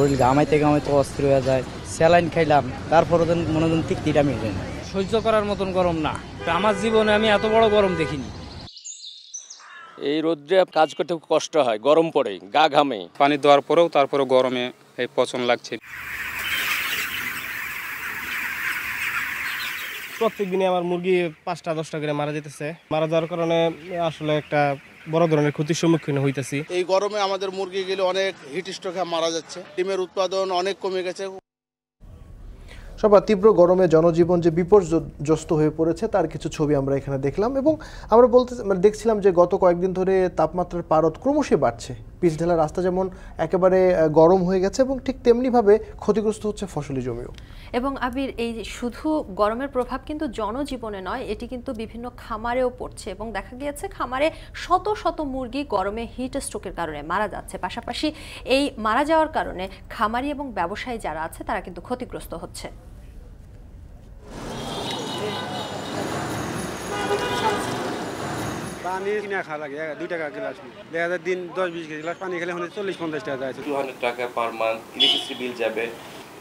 শরীর ঘামাইতে ঘামাইতে অস্থির হয়ে যায়। স্যালাইন খাইলাম, তারপরে মনে হয় তৃপ্তিটা মিলে না। সহ্য করার মতন গরম না, আমার জীবনে আমি এত বড় গরম দেখিনি। এই রোদ্রে কাজ করতে খুব কষ্ট হয়, গরম পড়ে, গা ঘামে। পানি দেওয়ার পরেও তারপরে গরমে এই পচন লাগছে। প্রত্যেক দিনে আমার মুরগি 5টা-10টা করে মারা যেতেছে। মারা যাওয়ার কারণে আসলে একটা বড় ধরনের ক্ষতির সম্মুখীন হইতেছি। এই গরমে আমাদের মুরগিগুলো অনেক হিট স্ট্রোকে মারা যাচ্ছে। ডিমের উৎপাদন অনেক কমে গেছে। সবার তীব্র গরমে জনজীবন যে বিপর্যস্ত হয়ে পড়েছে তার কিছু ছবি আমরা এখানে দেখলাম এবং আমরা দেখছিলাম যে গত কয়েকদিন ধরে তাপমাত্রার পারদ ক্রমশই বাড়ছে। পিচঢালা রাস্তা যেমন একেবারে গরম হয়ে গেছে এবং ঠিক তেমনিভাবে ক্ষতিগ্রস্ত হচ্ছে ফসলি জমিও। এবং আবির, এই শুধু গরমের প্রভাব কিন্তু জনজীবনে নয়, এটি কিন্তু বিভিন্ন খামারেও পড়ছে এবং দেখা গিয়েছে খামারে শত শত মুরগি গরমে হিট স্ট্রোকের কারণে মারা যাচ্ছে। পাশাপাশি এই মারা যাওয়ার কারণে খামারি এবং ব্যবসায়ী যারা আছে তারা কিন্তু ক্ষতিগ্রস্ত হচ্ছে। পানি কিনে খাওয়া লাগে 2 টাকা গ্লাস, দেখা যায় দিন 10-20 গ্লাস পানি খেলে 40-50 টাকা যায়। 200 টাকা পার মান্থ ইলেকট্রিসিটি বিল যাবে।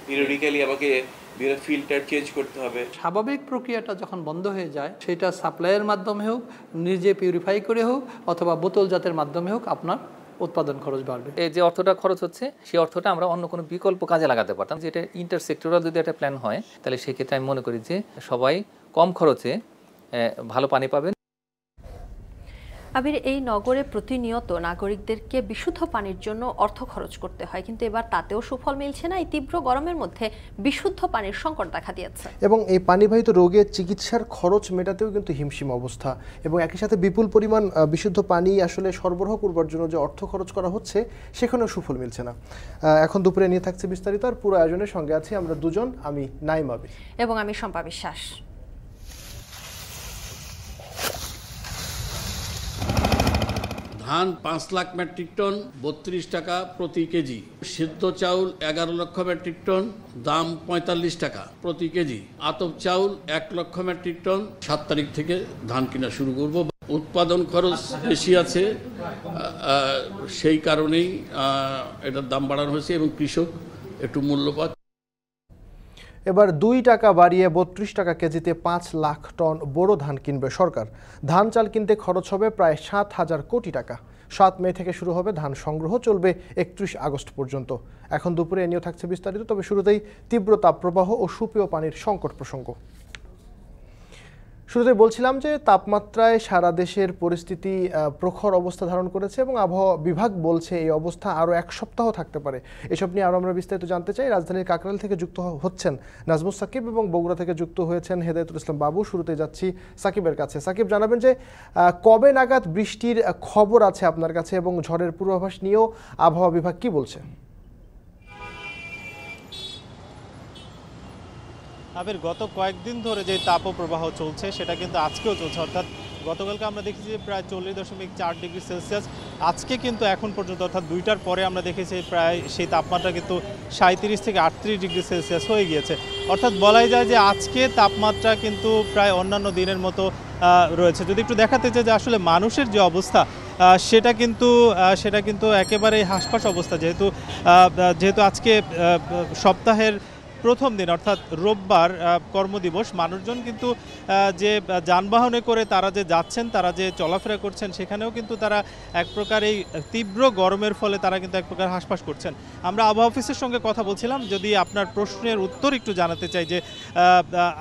পিরিয়ডিক্যালি আমাকে বিভিন্ন ফিল্টার চেঞ্জ করতে হবে। স্বাভাবিক প্রক্রিয়াটা যখন বন্ধ হয়ে যায়, সেটা সাপ্লাইয়ের মাধ্যমে হোক, নিজে পিউরিফাই করে হোক, অথবা বোতলজাতের মাধ্যমে হোক, আপনার উৎপাদন খরচ বাড়বে। এই যে অর্থটা খরচ হচ্ছে, সেই অর্থটা আমরা অন্য কোনো বিকল্প কাজে লাগাতে পারতাম। যেটা ইন্টারসেক্টরাল যদি একটা প্ল্যান হয়, তাহলে সেক্ষেত্রে আমি মনে করি যে সবাই কম খরচে ভালো পানি পাবেন। আবির, এই নগরে প্রতিনিয়ত নাগরিকদেরকে বিশুদ্ধ পানির জন্য অর্থ খরচ করতে হয়, কিন্তু এবার তাতেও সুফল মিলছে না। এই তীব্র গরমের মধ্যে বিশুদ্ধ পানির সংকট দেখা দিয়েছে এবং এই পানিবাহিত রোগের চিকিৎসার খরচ মেটাতেও কিন্তু হিমশিম অবস্থা এবং একই সাথে বিপুল পরিমাণ বিশুদ্ধ পানি আসলে সরবরাহ করবার জন্য যে অর্থ খরচ করা হচ্ছে সেখানেও সুফল মিলছে না। এখন দুপুরে নিয়ে থাকছে বিস্তারিত। আর পুরো আয়োজনের সঙ্গে আছি আমরা দুজন, আমি নাইম আবির এবং আমি শম্পা বিশ্বাস। ধান 5 লাখ মেট্রিক টন 32 টাকা প্রতি কেজি। সিদ্ধ চাউল 11 লক্ষ মেট্রিক টন, দাম 45 টাকা প্রতি কেজি। আতপ চাউল 1 লক্ষ মেট্রিক টন। 7 তারিখ থেকে ধান কিনা শুরু করব। উৎপাদন খরচ বেশি আছে, সেই কারণেই এটার দাম বাড়ানো হয়েছে এবং কৃষক একটু মূল্য পাচ্ছে। এবার 2 টাকা বাড়িয়ে 32 টাকা কেজিতে 5 লাখ টন বোরো ধান কিনবে সরকার। ধান চাল কিনতে খরচ হবে প্রায় 7,000 কোটি টাকা। 7 মে থেকে শুরু হবে ধান সংগ্রহ, চলবে 31 আগস্ট পর্যন্ত। এখন দুপুরে এ নিয়েও থাকছে বিস্তারিত। তবে শুরুতেই তীব্র তাপপ্রবাহ ও সুপেয় পানির সংকট প্রসঙ্গ। শুরুতে বলছিলাম যে তাপমাত্রায় সারা দেশের পরিস্থিতি প্রখর অবস্থা ধারণ করেছে এবং আবহাওয়া বিভাগ বলছে এই অবস্থা আরও 1 সপ্তাহ থাকতে পারে। এসব নিয়ে আরও আমরা বিস্তারিত জানতে চাই। রাজধানীর কাকরাইল থেকে যুক্ত হচ্ছেন নাজমুস সাকিব এবং বগুড়া থেকে যুক্ত হয়েছেন হেদায়েতুল ইসলাম বাবু। শুরুতে যাচ্ছি সাকিবের কাছে। সাকিব, জানাবেন যে কবে নাগাদ বৃষ্টির খবর আছে আপনার কাছে এবং ঝড়ের পূর্বাভাস নিয়েও আবহাওয়া বিভাগ কি বলছে? আবির, গত কয়েকদিন ধরে যে তাপপ্রবাহ চলছে সেটা কিন্তু আজকেও চলছে। অর্থাৎ গতকালকে আমরা দেখেছি যে প্রায় 40.4 ডিগ্রি সেলসিয়াস। আজকে কিন্তু এখন পর্যন্ত অর্থাৎ 2টার পরে আমরা দেখেছি প্রায় সেই তাপমাত্রা কিন্তু 37 থেকে 38 ডিগ্রি সেলসিয়াস হয়ে গিয়েছে। অর্থাৎ বলাই যায় যে আজকে তাপমাত্রা কিন্তু প্রায় অন্যান্য দিনের মতো রয়েছে। যদি একটু দেখাতে চাই যে আসলে মানুষের যে অবস্থা সেটা কিন্তু একেবারেই হাসপাস অবস্থা। যেহেতু আজকে সপ্তাহের প্রথম দিন অর্থাৎ রোববার কর্মদিবস, মানুষজন কিন্তু যে যানবাহনে করে তারা যে যাচ্ছেন, তারা যে চলাফেরা করছেন, সেখানেও কিন্তু তারা এক প্রকার এই তীব্র গরমের ফলে তারা কিন্তু এক প্রকার হাসপাস করছেন। আমরা আবহাওয়া অফিসের সঙ্গে কথা বলছিলাম, যদি আপনার প্রশ্নের উত্তর একটু জানাতে চাই যে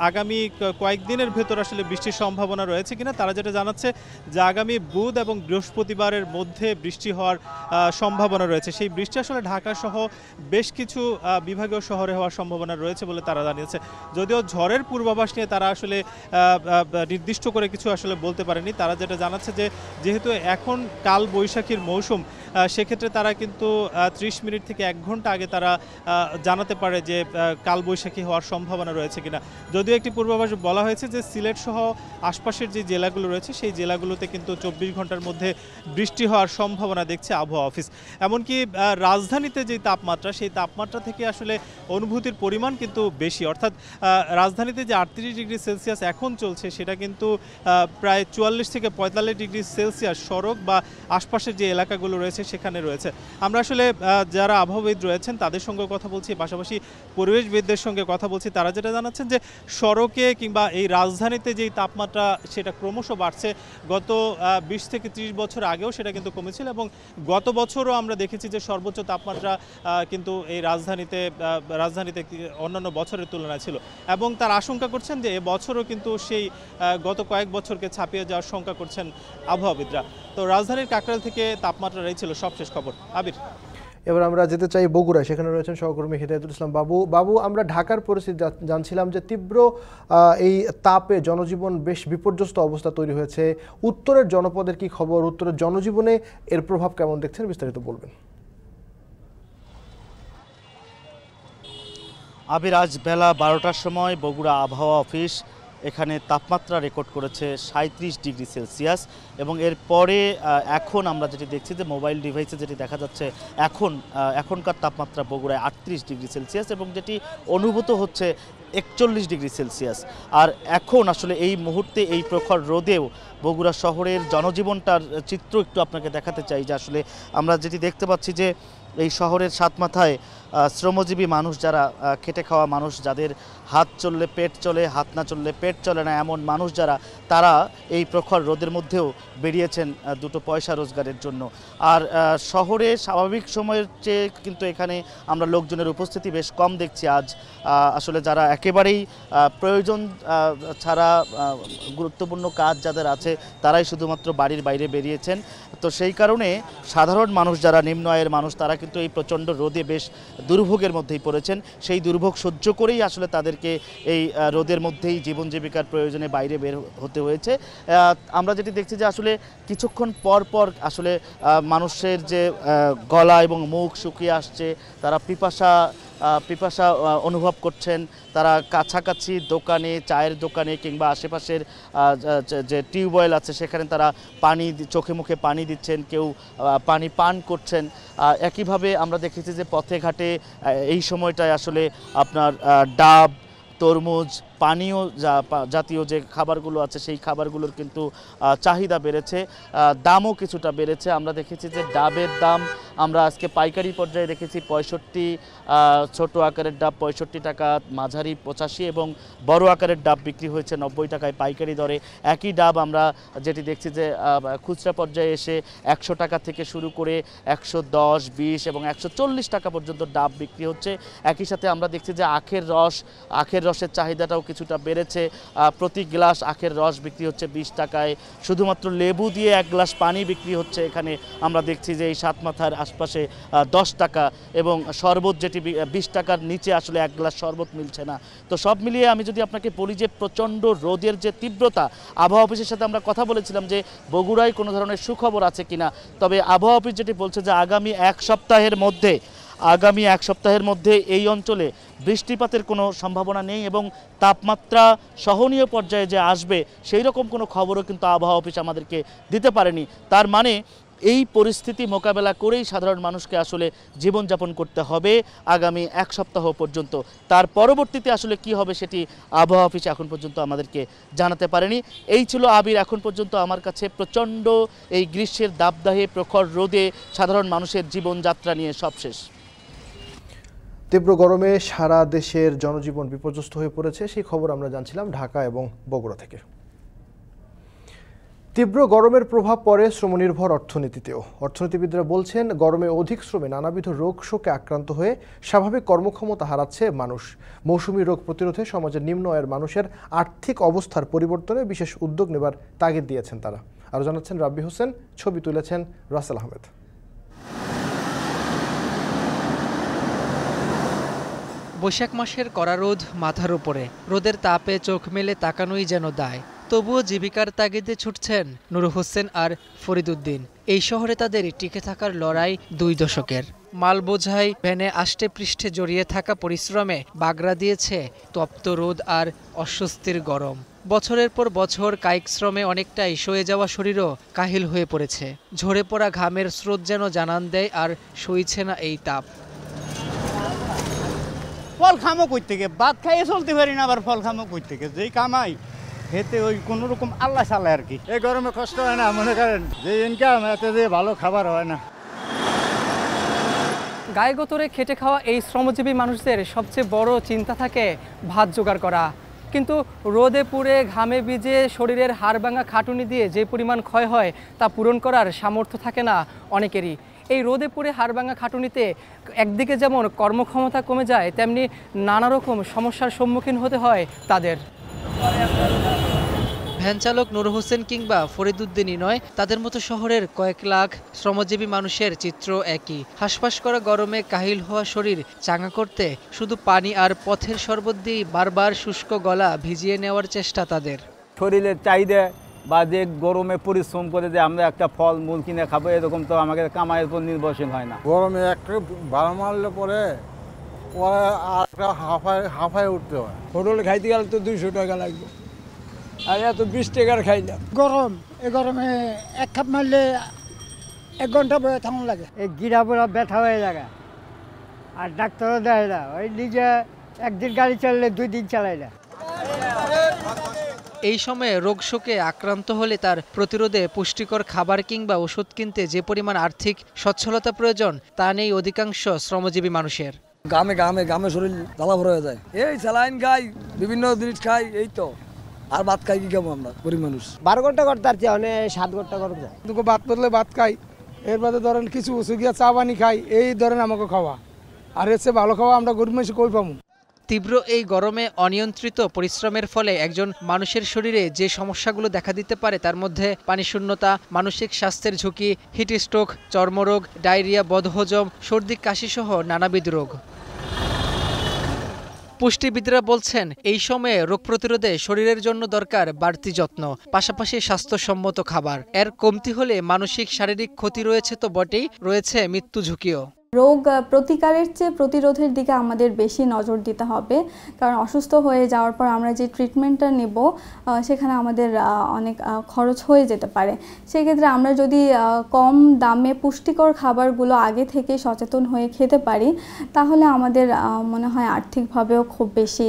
আগামী কয়েকদিনের ভেতর আসলে বৃষ্টির সম্ভাবনা রয়েছে কিনা। তারা যেটা জানাচ্ছে যে আগামী বুধ এবং বৃহস্পতিবারের মধ্যে বৃষ্টি হওয়ার সম্ভাবনা রয়েছে। সেই বৃষ্টি আসলে ঢাকা সহ বেশ কিছু বিভাগীয় শহরে হওয়ার সম্ভাবনা রয়েছে বলে তারা জানিয়েছে। যদিও ঝড়ের পূর্বাভাস নিয়ে তারা আসলে নির্দিষ্ট করে কিছু আসলে বলতে পারেনি। তারা যেটা জানাচ্ছে যে যেহেতু এখন কাল বৈশাখীর মৌসুম, সেক্ষেত্রে তারা কিন্তু 30 মিনিট থেকে 1 ঘন্টা আগে তারা জানাতে পারে যে কালবৈশাখী হওয়ার সম্ভাবনা রয়েছে কিনা। যদিও একটি পূর্বাভাস বলা হয়েছে যে সিলেট সহ আশপাশের যে জেলাগুলো রয়েছে সেই জেলাগুলোতে কিন্তু 24 ঘন্টার মধ্যে বৃষ্টি হওয়ার সম্ভাবনা দেখছে আবহাওয়া অফিস। এমনকি রাজধানীতে যে তাপমাত্রা, সেই তাপমাত্রা থেকে আসলে অনুভূতির পরিমাণ পরিমাণ কিন্তু বেশি, অর্থাৎ রাজধানীতে যে 38 ডিগ্রি সেলসিয়াস এখন চলছে সেটা কিন্তু প্রায় 44 থেকে 45 ডিগ্রি সেলসিয়াস সড়ক বা আশপাশের যে এলাকাগুলো রয়েছে সেখানে রয়েছে। আমরা আসলে যারা আবহাওয়াবিদ রয়েছেন তাদের সঙ্গে কথা বলছি, পাশাপাশি পরিবেশবিদদের সঙ্গে কথা বলছি। তারা যেটা জানাচ্ছেন যে সড়কে কিংবা এই রাজধানীতে যেই তাপমাত্রা সেটা ক্রমশ বাড়ছে। গত 20 থেকে 30 বছর আগেও সেটা কিন্তু কমেছিল এবং গত বছরও আমরা দেখেছি যে সর্বোচ্চ তাপমাত্রা কিন্তু এই রাজধানীতে অন্যান্য বছরের তুলনায় ছিল এবং তার আশঙ্কা করছেন যে এবছরও কিন্তু সেই গত কয়েক বছরকে ছাপিয়ে যাওয়ার শঙ্কা করছেন আবহাওয়াবিদরা। তো রাজধানীর কাকরাইল থেকে তাপমাত্রার এই ছিল সবশেষ খবর। আবির, এবার আমরা যেতে চাই বগুড়ায়, সেখানে রয়েছেন সহকর্মী হিদায়াতুল ইসলাম বাবু। আমরা ঢাকার পরিস্থিতি জানছিলাম যে তীব্র এই তাপে জনজীবন বেশ বিপর্যস্ত অবস্থা তৈরি হয়েছে। উত্তরের জনপদের কি খবর, উত্তরের জনজীবনে এর প্রভাব কেমন দেখছেন, বিস্তারিত বলবেন। আবির, আজ বেলা 12টার সময় বগুড়া আবহাওয়া অফিস এখানে তাপমাত্রা রেকর্ড করেছে 37 ডিগ্রি সেলসিয়াস এবং এরপরে এখন আমরা যেটি দেখছি যে মোবাইল ডিভাইসে যেটি দেখা যাচ্ছে এখনকার তাপমাত্রা বগুড়ায় 38 ডিগ্রি সেলসিয়াস এবং যেটি অনুভূত হচ্ছে 41 ডিগ্রি সেলসিয়াস। আর এখন আসলে এই মুহূর্তে এই প্রখর রোদেও বগুড়া শহরের জনজীবনটার চিত্র একটু আপনাকে দেখাতে চাই যে আসলে আমরা যেটি দেখতে পাচ্ছি যে এই শহরের সাত মাথায় শ্রমজীবী মানুষ, যারা খেটে খাওয়া মানুষ, যাদের হাত চললে পেট চলে, হাত না চললে পেট চলে না, এমন মানুষ যারা, তারা এই প্রখর রোদের মধ্যেও বেরিয়েছেন দুটো পয়সা রোজগারের জন্য। আর শহরে স্বাভাবিক সময়ের চেয়ে কিন্তু এখানে আমরা লোকজনের উপস্থিতি বেশ কম দেখছি আজ। আসলে যারা একেবারেই প্রয়োজন ছাড়া গুরুত্বপূর্ণ কাজ যাদের আছে তারাই শুধুমাত্র বাড়ির বাইরে বেরিয়েছেন। তো সেই কারণে সাধারণ মানুষ, যারা নিম্ন আয়ের মানুষ, তারা কিন্তু এই প্রচণ্ড রোদে বেশ দুর্ভোগের মধ্যেই পড়েছেন। সেই দুর্ভোগ সহ্য করেই আসলে তাদেরকে এই রোদের মধ্যেই জীবন জীবিকার প্রয়োজনে বাইরে বের হতে হয়েছে। আমরা যেটি দেখছি যে আসলে কিছুক্ষণ পর পর আসলে মানুষের যে গলা এবং মুখ শুকিয়ে আসছে, তারা পিপাসা অনুভব করছেন। তারা কাছাকাছি দোকানে, চায়ের দোকানে কিংবা আশেপাশের যে টিউবওয়েল আছে সেখানে তারা পানি, চোখে মুখে পানি দিচ্ছেন, কেউ পানি পান করছেন। একইভাবে আমরা দেখেছি যে পথে ঘাটে এই সময়টায় আসলে আপনার ডাব, তরমুজ, পানীয় জাতীয় যে খাবারগুলো আছে সেই খাবারগুলোর কিন্তু চাহিদা বেড়েছে, দামও কিছুটা বেড়েছে। আমরা দেখেছি যে ডাবের দাম আমরা আজকে পাইকারি পর্যায়ে দেখেছি 65, ছোট আকারের ডাব 65 টাকা, মাঝারি 85 এবং বড় আকারের ডাব বিক্রি হয়েছে 90 টাকায় পাইকারি দরে। একই ডাব আমরা যেটি দেখছি যে খুচরা পর্যায়ে এসে 100 টাকা থেকে শুরু করে 110, 20 এবং 140 টাকা পর্যন্ত ডাব বিক্রি হচ্ছে। একই সাথে আমরা দেখছি যে আখের রসের চাহিদাটাও কিছুটা বেড়েছে। প্রতি গ্লাস আখের রস বিক্রি হচ্ছে 20 টাকায়। শুধুমাত্র লেবু দিয়ে 1 গ্লাস পানি বিক্রি হচ্ছে এখানে আমরা দেখছি যে এই সাত মাথার আশপাশে 10 টাকা এবং শরবত যেটি 20 টাকার নিচে আসলে 1 গ্লাস শরবত মিলছে না। তো সব মিলিয়ে আমি যদি আপনাকে বলি যে প্রচণ্ড রোদের যে তীব্রতা, আবহাওয়া অফিসের সাথে আমরা কথা বলেছিলাম যে বগুড়ায় কোনো ধরনের সুখবর আছে কিনা, তবে আবহাওয়া অফিস যেটি বলছে যে আগামী এক সপ্তাহের মধ্যে এই অঞ্চলে বৃষ্টিপাতের কোনো সম্ভাবনা নেই এবং তাপমাত্রা সহনীয় পর্যায়ে যে আসবে সেই রকম কোনো খবরও কিন্তু আবহাওয়া অফিস আমাদেরকে দিতে পারেনি। তার মানে এই পরিস্থিতি মোকাবেলা করেই সাধারণ মানুষকে আসলে জীবনযাপন করতে হবে আগামী এক সপ্তাহ পর্যন্ত। তার পরবর্তীতে আসলে কি হবে সেটি আবহাওয়া অফিস এখন পর্যন্ত আমাদেরকে জানাতে পারেনি। এই ছিল আবির এখন পর্যন্ত আমার কাছে প্রচণ্ড এই গ্রীষ্মের দাবদাহে প্রখর রোদে সাধারণ মানুষের জীবনযাত্রা নিয়ে সবশেষ। তীব্র গরমে সারা দেশের জনজীবন বিপর্যস্ত হয়ে পড়েছে, সেই খবর আমরা জানছিলাম ঢাকা এবং বগুড়া থেকে। তীব্র গরমের প্রভাব পড়ে শ্রমনির্ভর অর্থনীতিতেও। অর্থনীতিবিদরা বলছেন গরমে অধিক শ্রমে নানাবিধ রোগ শোকে আক্রান্ত হয়ে স্বাভাবিক কর্মক্ষমতা হারাচ্ছে মানুষ। মৌসুমী রোগ প্রতিরোধে সমাজের নিম্ন আয়ের মানুষের আর্থিক অবস্থার পরিবর্তনে বিশেষ উদ্যোগ নেবার তাগিদ দিয়েছেন তারা। আরও জানাচ্ছেন রাব্বি হোসেন, ছবি তুলেছেন রাসেল আহমেদ। বৈশাখ মাসের কড়া রোদ মাথার উপরে, রোদের তাপে চোখ মেলে তাকানোই যেন দায়। তবুও জীবিকার তাগিদে ছুটছেন নুর হোসেন আর ফরিদুদ্দিন। এই শহরে তাদের টিকে থাকার লড়াই 2 দশকের। মাল বোঝাই ভ্যানে আষ্টে পৃষ্ঠে জড়িয়ে থাকা পরিশ্রমে বাগড়া দিয়েছে তপ্ত রোদ আর অস্বস্তির গরম। বছরের পর বছর কায়িক শ্রমে অনেকটাই সয়ে যাওয়া শরীরও কাহিল হয়ে পড়েছে। ঝরে পড়া ঘামের স্রোত যেন জানান দেয় আর সইছে না এই তাপ। ফল খামো কই থেকে, ভাত খাইয়ে চলতে পারি না, আবার ফল খামো কই থেকে, যেই কামাই খেতে ওই কোনো রকম আল্লাহ চালায় আর কি। এই গরমে কষ্ট হয় না, মনে করেন যে ইনকাম এতে যে ভালো খাবার হয় না। গায়ে গোতরে খেটে খাওয়া এই শ্রমজীবী মানুষদের সবচেয়ে বড় চিন্তা থাকে ভাত জোগাড় করা, কিন্তু রোদে পুড়ে ঘামে ভিজে শরীরের হাড়ভাঙা খাটুনি দিয়ে যে পরিমাণ ক্ষয় হয় তা পূরণ করার সামর্থ্য থাকে না অনেকেরই। এই রোদে পুড়ে হাড়ভাঙা খাটুনিতে একদিকে যেমন কর্মক্ষমতা কমে যায়, তেমনি নানা রকম সমস্যার সম্মুখীন হতে হয় তাদের। ভ্যান চালক নূর হোসেন কিংবা ফরিদুদ্দিনই নয়, তাদের মতো শহরের কয়েক লাখ শ্রমজীবী মানুষের চিত্র একই। হাঁসফাঁস করা গরমে কাহিল হওয়া শরীর চাঙ্গা করতে শুধু পানি আর পথের শরবত দিয়ে বারবার শুষ্ক গলা ভিজিয়ে নেওয়ার চেষ্টা তাদের। শরীরের চাহিদা বা যে গরমে পরিশ্রম করে যে আমরা একটা ফল মূল কিনে খাবো, এরকম তো আমাদের কামাইয়ের উপর নির্ভরশীল হয় না। গরমে একটা ভাড়া মারলে পরে আর হাফায় উঠতে হয়। হোটেল খাইতে গেলে তো 200 টাকা লাগবে, আর এত 20 টাকার খাইলাম। গরম, এই গরমে এক কাপ মারলে 1 ঘন্টা বয়ে থাকুন লাগে। এই গিরা পুরা ব্যথা হয়ে যায়, আর ডাক্তারও দেয় না, ওই নিজে একদিন গাড়ি চালালে 2 দিন চালাই না। এই সময়ে রোগ শোকে আক্রান্ত হলে তার প্রতিরোধে পুষ্টিকর খাবার কিংবা ওষুধ কিনতে যে পরিমাণ আর্থিক সচ্ছলতা প্রয়োজন তা নেই অধিকাংশ শ্রমজীবী মানুষের। গামে শরীর জ্বালা ভরে যায়, এই স্যালাইন খাই, বিভিন্ন জিনিস খাই, এই তো আর ভাত খাই কি খাবো আমরা গরিব মানুষ। 12 ঘন্টা করতে পারছি, অনেক 7 ঘন্টা করতে। দুটো ভাত পড়লে ভাত খাই, এর বাদে ধরেন কিছু সুগিয়া চা পানি খাই, এই ধরেন আমাকে খাওয়া, আর এসে ভালো খাওয়া আমরা গরিব মানুষ কই পাবো। তীব্র এই গরমে অনিয়ন্ত্রিত পরিশ্রমের ফলে একজন মানুষের শরীরে যে সমস্যাগুলো দেখা দিতে পারে তার মধ্যে পানিশূন্যতা, মানসিক স্বাস্থ্যের ঝুঁকি, হিট স্ট্রোক, চর্মরোগ, ডায়রিয়া, বদহজম, সর্দি কাশি সহ নানাবিধ রোগ। পুষ্টিবিদরা বলছেন এই সময়ে রোগ প্রতিরোধে শরীরের জন্য দরকার বাড়তি যত্ন, পাশাপাশি স্বাস্থ্যসম্মত খাবার। এর কমতি হলে মানসিক শারীরিক ক্ষতি রয়েছে তো বটেই, রয়েছে মৃত্যু ঝুঁকিও। রোগ প্রতিকারের চেয়ে প্রতিরোধের দিকে আমাদের বেশি নজর দিতে হবে, কারণ অসুস্থ হয়ে যাওয়ার পর আমরা যে ট্রিটমেন্টটা নেব সেখানে আমাদের অনেক খরচ হয়ে যেতে পারে। সেক্ষেত্রে আমরা যদি কম দামে পুষ্টিকর খাবারগুলো আগে থেকে সচেতন হয়ে খেতে পারি, তাহলে আমাদের মনে হয় আর্থিকভাবেও খুব বেশি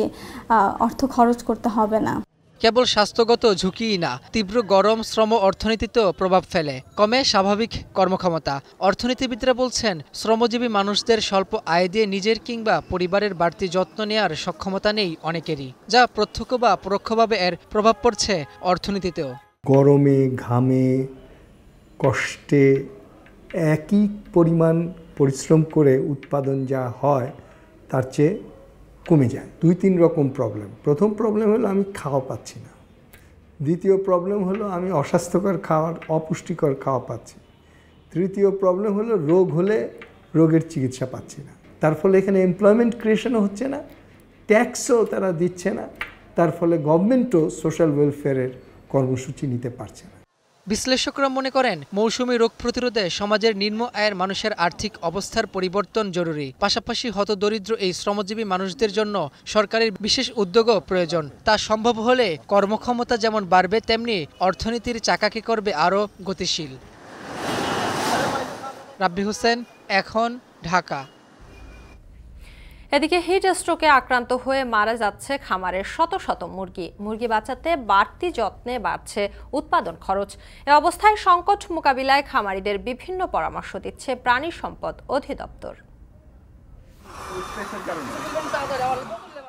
অর্থ খরচ করতে হবে না। কেবল স্বাস্থ্যগত ঝুঁকিই না, তীব্র গরম শ্রম অর্থনীতিতেও প্রভাব ফেলে, কমে স্বাভাবিক কর্মক্ষমতা। অর্থনীতিবিদরা বলছেন শ্রমজীবী মানুষদের স্বল্প আয় দিয়ে নিজের কিংবা পরিবারের বাড়তি যত্ন নেওয়ার সক্ষমতা নেই অনেকেরই, যা প্রত্যক্ষ বা পরোক্ষভাবে এর প্রভাব পড়ছে অর্থনীতিতেও। গরমে ঘামে কষ্টে একই পরিমাণ পরিশ্রম করে উৎপাদন যা হয় তার চেয়ে কমে যায়। 2-3 রকম প্রবলেম। প্রথম প্রবলেম হলো আমি খাওয়া পাচ্ছি না, দ্বিতীয় প্রবলেম হলো আমি অস্বাস্থ্যকর খাওয়ার, অপুষ্টিকর খাওয়া পাচ্ছি, তৃতীয় প্রবলেম হলো রোগ হলে রোগের চিকিৎসা পাচ্ছি না। তার ফলে এখানে এমপ্লয়মেন্ট ক্রিয়েশনও হচ্ছে না, ট্যাক্সও তারা দিচ্ছে না, তার ফলে গভর্নমেন্টও সোশ্যাল ওয়েলফেয়ারের কর্মসূচি নিতে পারছে না। বিশ্লেষকরা মনে করেন মৌসুমী রোগ প্রতিরোধে সমাজের নিম্ন আয়ের মানুষের আর্থিক অবস্থার পরিবর্তন জরুরি, পাশাপাশি হতদরিদ্র এই শ্রমজীবী মানুষদের জন্য সরকারের বিশেষ উদ্যোগও প্রয়োজন। তা সম্ভব হলে কর্মক্ষমতা যেমন বাড়বে, তেমনি অর্থনীতির চাকাকে করবে আরও গতিশীল। রাব্বি হোসেন, এখন, ঢাকা। এদিকে হিট স্ট্রোকে আক্রান্ত হয়ে মারা যাচ্ছে খামারের শত শত মুরগি বাঁচাতে বাড়তি যত্নে বাড়ছে উৎপাদন খরচ। এ অবস্থায় সংকট মোকাবিলায় খামারিদের বিভিন্ন পরামর্শ দিচ্ছে প্রাণী সম্পদ অধিদপ্তর।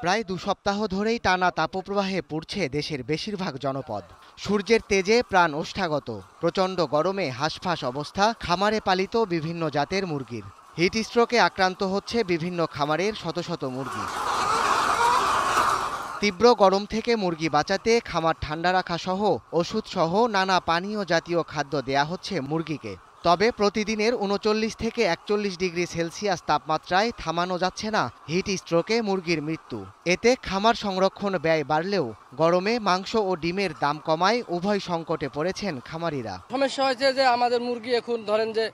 প্রায় 2 সপ্তাহ ধরেই টানা তাপপ্রবাহে পুড়ছে দেশের বেশিরভাগ জনপদ। সূর্যের তেজে প্রাণ ওষ্ঠাগত, প্রচণ্ড গরমে হাঁসফাঁস অবস্থা খামারে পালিত বিভিন্ন জাতের মুরগির। হিট স্ট্রোকে আক্রান্ত হচ্ছে বিভিন্ন খামারের শত শত মুরগি। তীব্র গরম থেকে মুরগি বাঁচাতে খামার ঠান্ডা রাখা সহ ওষুধ সহ নানা পানীয় জাতীয় খাদ্য দেয়া হচ্ছে মুরগিকে। তবে প্রতিদিনের 39 থেকে 41 ডিগ্রি সেলসিয়াস তাপমাত্রায় থামানো যাচ্ছে না হিট স্ট্রোকে মুরগির মৃত্যু। এতে খামার সংরক্ষণ ব্যয় বাড়লেও গরমে মাংস ও ডিমের দাম কমায় উভয় সংকটে পড়েছেন খামারিরা। সমস্যা হয়েছে যে আমাদের মুরগি এখন ধরেন যে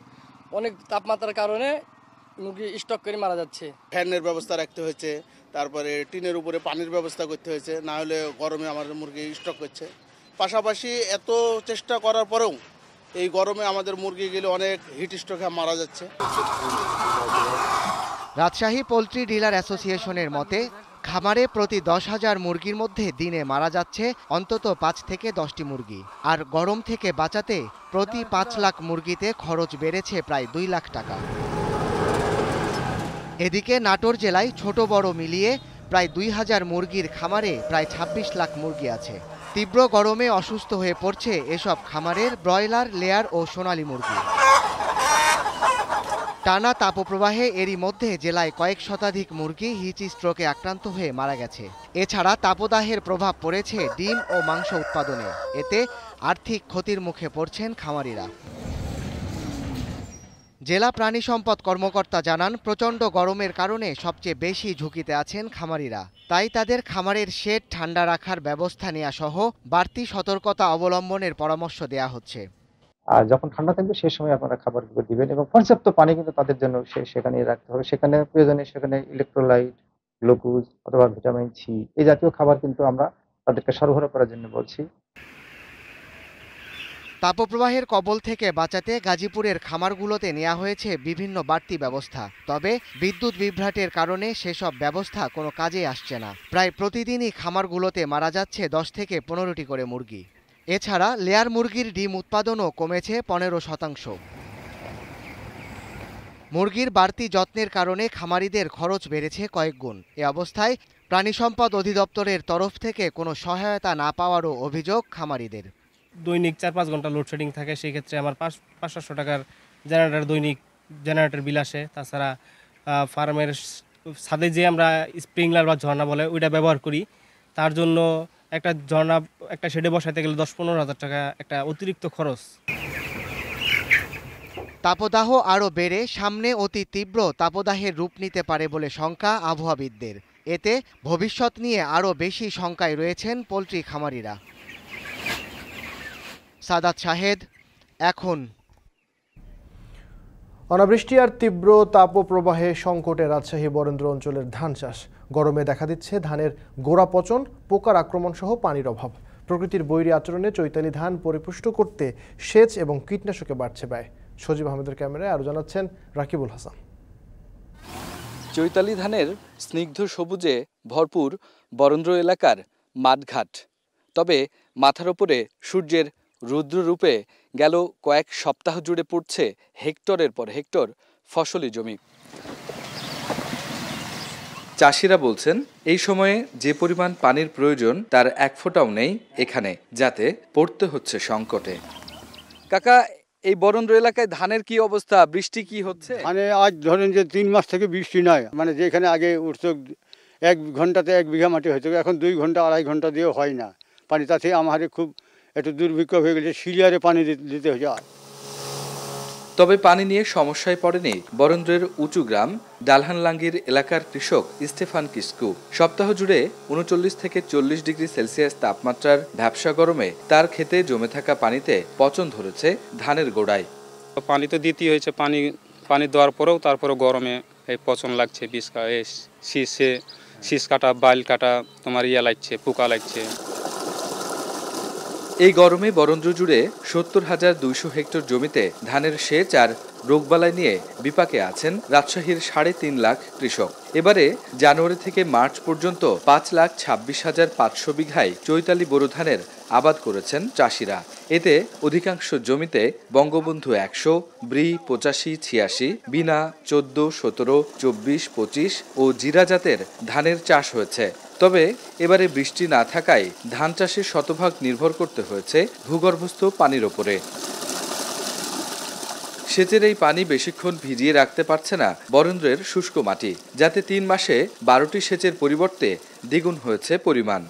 অনেক তাপমাত্রার কারণে মুরগি স্টক করে মারা যাচ্ছে। ফ্যানের ব্যবস্থা রাখতে হয়েছে, তারপরে টিনের উপরে পানির ব্যবস্থা করতে হয়েছে, না হলে গরমে আমাদের মুরগি স্টক করছে। পাশাপাশি এত চেষ্টা করার পরেও এই গরমে আমাদের মুরগিগুলো অনেক হিট স্ট্রোকে মারা যাচ্ছে। রাজশাহী পোল্ট্রি ডিলার অ্যাসোসিয়েশনের মতে খামারে প্রতি 10,000 মুরগির মধ্যে দিনে মারা যাচ্ছে অন্তত 5 থেকে 10টি মুরগি। আর গরম থেকে বাঁচাতে প্রতি 5 লাখ মুরগিতে খরচ বেড়েছে প্রায় 2 লাখ টাকা। এদিকে নাটোর জেলায় ছোট বড় মিলিয়ে প্রায় 2,000 মুরগির খামারে প্রায় 26 লাখ মুরগি আছে। তীব্র গরমে অসুস্থ হয়ে পড়ছে এসব খামারের ব্রয়লার, লেয়ার ও সোনালী মুরগি। টানা তাপপ্রবাহে এরই মধ্যে জেলায় কয়েক শতাধিক মুরগি হিট স্ট্রোকে আক্রান্ত হয়ে মারা গেছে। এছাড়া তাপদাহের প্রভাব পড়েছে ডিম ও মাংস উৎপাদনে। এতে আর্থিক ক্ষতির মুখে পড়ছেন খামারিরা। জেলা প্রাণী সম্পদ কর্মকর্তা জানান, প্রচণ্ড গরমের কারণে সবচেয়ে বেশি ঝুঁকিতে আছেন খামারিরা। তাই তাদের খামারের শেড ঠান্ডা রাখার ব্যবস্থা নেওয়া সহ বাড়তি সতর্কতা অবলম্বনের পরামর্শ দেওয়া হচ্ছে। আর যখন ঠান্ডা থাকবে সেই সময় আপনারা খাবারগুলো দিবেন এবং পর্যাপ্ত পানি কিন্তু তাদের জন্য সেখানে রাখতে হবে। সেখানে প্রয়োজনে সেখানে ইলেকট্রোলাইট, গ্লুকোজ অথবা ভিটামিন সি এই জাতীয় খাবার কিন্তু আমরা তাদেরকে সরবরাহ করার জন্য বলছি। তাপপ্রবাহের কবল থেকে বাঁচাতে গাজীপুরের খামারগুলোতে নেওয়া হয়েছে বিভিন্ন বাড়তি ব্যবস্থা। তবে বিদ্যুৎ বিভ্রাটের কারণে সেসব ব্যবস্থা কোনো কাজে আসছে না। প্রায় প্রতিদিনই খামারগুলোতে মারা যাচ্ছে 10 থেকে 15টি করে মুরগি। এছাড়া লেয়ার মুরগির ডিম উৎপাদনও কমেছে 15%। মুরগির বাড়তি যত্নের কারণে খামারিদের খরচ বেড়েছে কয়েক গুণ। এ অবস্থায় প্রাণী সম্পদ অধিদপ্তরের তরফ থেকে কোনো সহায়তা না পাওয়ারও অভিযোগ খামারিদের। দৈনিক 4-5 ঘন্টা লোডশেডিং থাকে, সেই ক্ষেত্রে আমার 500-700 টাকার জেনারেটর দৈনিক জেনারেটর বিল আসে। তাছাড়া ফার্মের ছাদে যে আমরা স্প্রিংলার বা ঝর্ণা বলে ওইটা ব্যবহার করি, তার জন্য একটা ঝর্ণা একটা শেডে বসাতে গেলে 10-15 হাজার টাকা একটা অতিরিক্ত খরচ। তাপদাহ আরও বেড়ে সামনে অতি তীব্র তাপদাহের রূপ নিতে পারে বলে শঙ্কা আবহাওয়াবিদদের। এতে ভবিষ্যৎ নিয়ে আরও বেশি শঙ্কায় রয়েছেন পোলট্রি খামারিরা। সাদাত শাহেদ, এখন। অনাবৃষ্টি আর তীব্র তাপপ্রবাহে সংকটে রাজশাহী বরেন্দ্র অঞ্চলের ধান চাষ। গরমে দেখা দিচ্ছে ধানের গোড়া পচন, পোকার আক্রমণ সহ পানির অভাব। প্রকৃতির বৈরী আচরণে চৈতালি ধান পরিপুষ্ট করতে সেচ এবং কীটনাশকে বাড়ছে ব্যয়। সজীব আহমেদের ক্যামেরায় আরও জানাচ্ছেন রাকিবুল হাসান। চৈতালি ধানের স্নিগ্ধ সবুজে ভরপুর বরেন্দ্র এলাকার মাঠঘাট। তবে মাথার ওপরে সূর্যের রুদ্ররূপে গেল কয়েক সপ্তাহ জুড়ে পড়ছে হেক্টরের পর হেক্টর ফসলি জমি। চাষিরা বলছেন, এই সময়ে যে পরিমাণ পানির প্রয়োজন তার এক ফোঁটাও নেই এখানে, যাতে পড়তে হচ্ছে সংকটে। কাকা, এই বরেন্দ্র এলাকায় ধানের কি অবস্থা? বৃষ্টি কি হচ্ছে? মানে আজ ধরেন যে 3 মাস থেকে বৃষ্টি নাই। মানে যেখানে আগে উঠত 1 ঘন্টাতে 1 বিঘা মাটি হতো, এখন 2 ঘন্টা 2.5 ঘন্টা দিয়েও হয় না পানি। তাতে আমাদের খুব একটু দুর্ভিক্ষ হয়ে গেছে, শিলিয়ারে পানি দিতে হয়েছে। তবে পানি নিয়ে সমস্যায় পড়েনি বরেন্দ্রের উঁচু গ্রাম ডালহানলাঙ্গির এলাকার কৃষক স্টেফান কিস্কু। সপ্তাহ জুড়ে 39 থেকে 40 ডিগ্রি সেলসিয়াস তাপমাত্রার ভ্যাপসা গরমে তার ক্ষেতে জমে থাকা পানিতে পচন ধরেছে ধানের গোড়ায়। পানি তো দিতেই হয়েছে, পানি দেওয়ার পরেও তারপরে গরমে এই পচন লাগছে, শীষ কাটা, বাইল কাটা, তোমার লাগছে, পোকা লাগছে। এই গরমে বরেন্দ্র জুড়ে 70,200 হেক্টর জমিতে ধানের সেচ আর রোগবালাই নিয়ে বিপাকে আছেন রাজশাহীর 3.5 লাখ কৃষক। এবারে জানুয়ারি থেকে মার্চ পর্যন্ত 5,26,500 বিঘায় চৈতালি বোরো ধানের আবাদ করেছেন চাষিরা। এতে অধিকাংশ জমিতে বঙ্গবন্ধু 100, ব্রি 85-86, বিনা 14, 17, 24, 25 ও জিরা জাতের ধানের চাষ হয়েছে। তবে এবারে বৃষ্টি না থাকায় ধান চাষে শতভাগ নির্ভর করতে হয়েছে ভূগর্ভস্থ পানির ওপরে। সেচের এই পানি বেশিক্ষণ ভিজিয়ে রাখতে পারছে না বরেন্দ্রের শুষ্ক মাটি, যাতে 3 মাসে 12টি সেচের পরিবর্তে দ্বিগুণ হয়েছে পরিমাণ।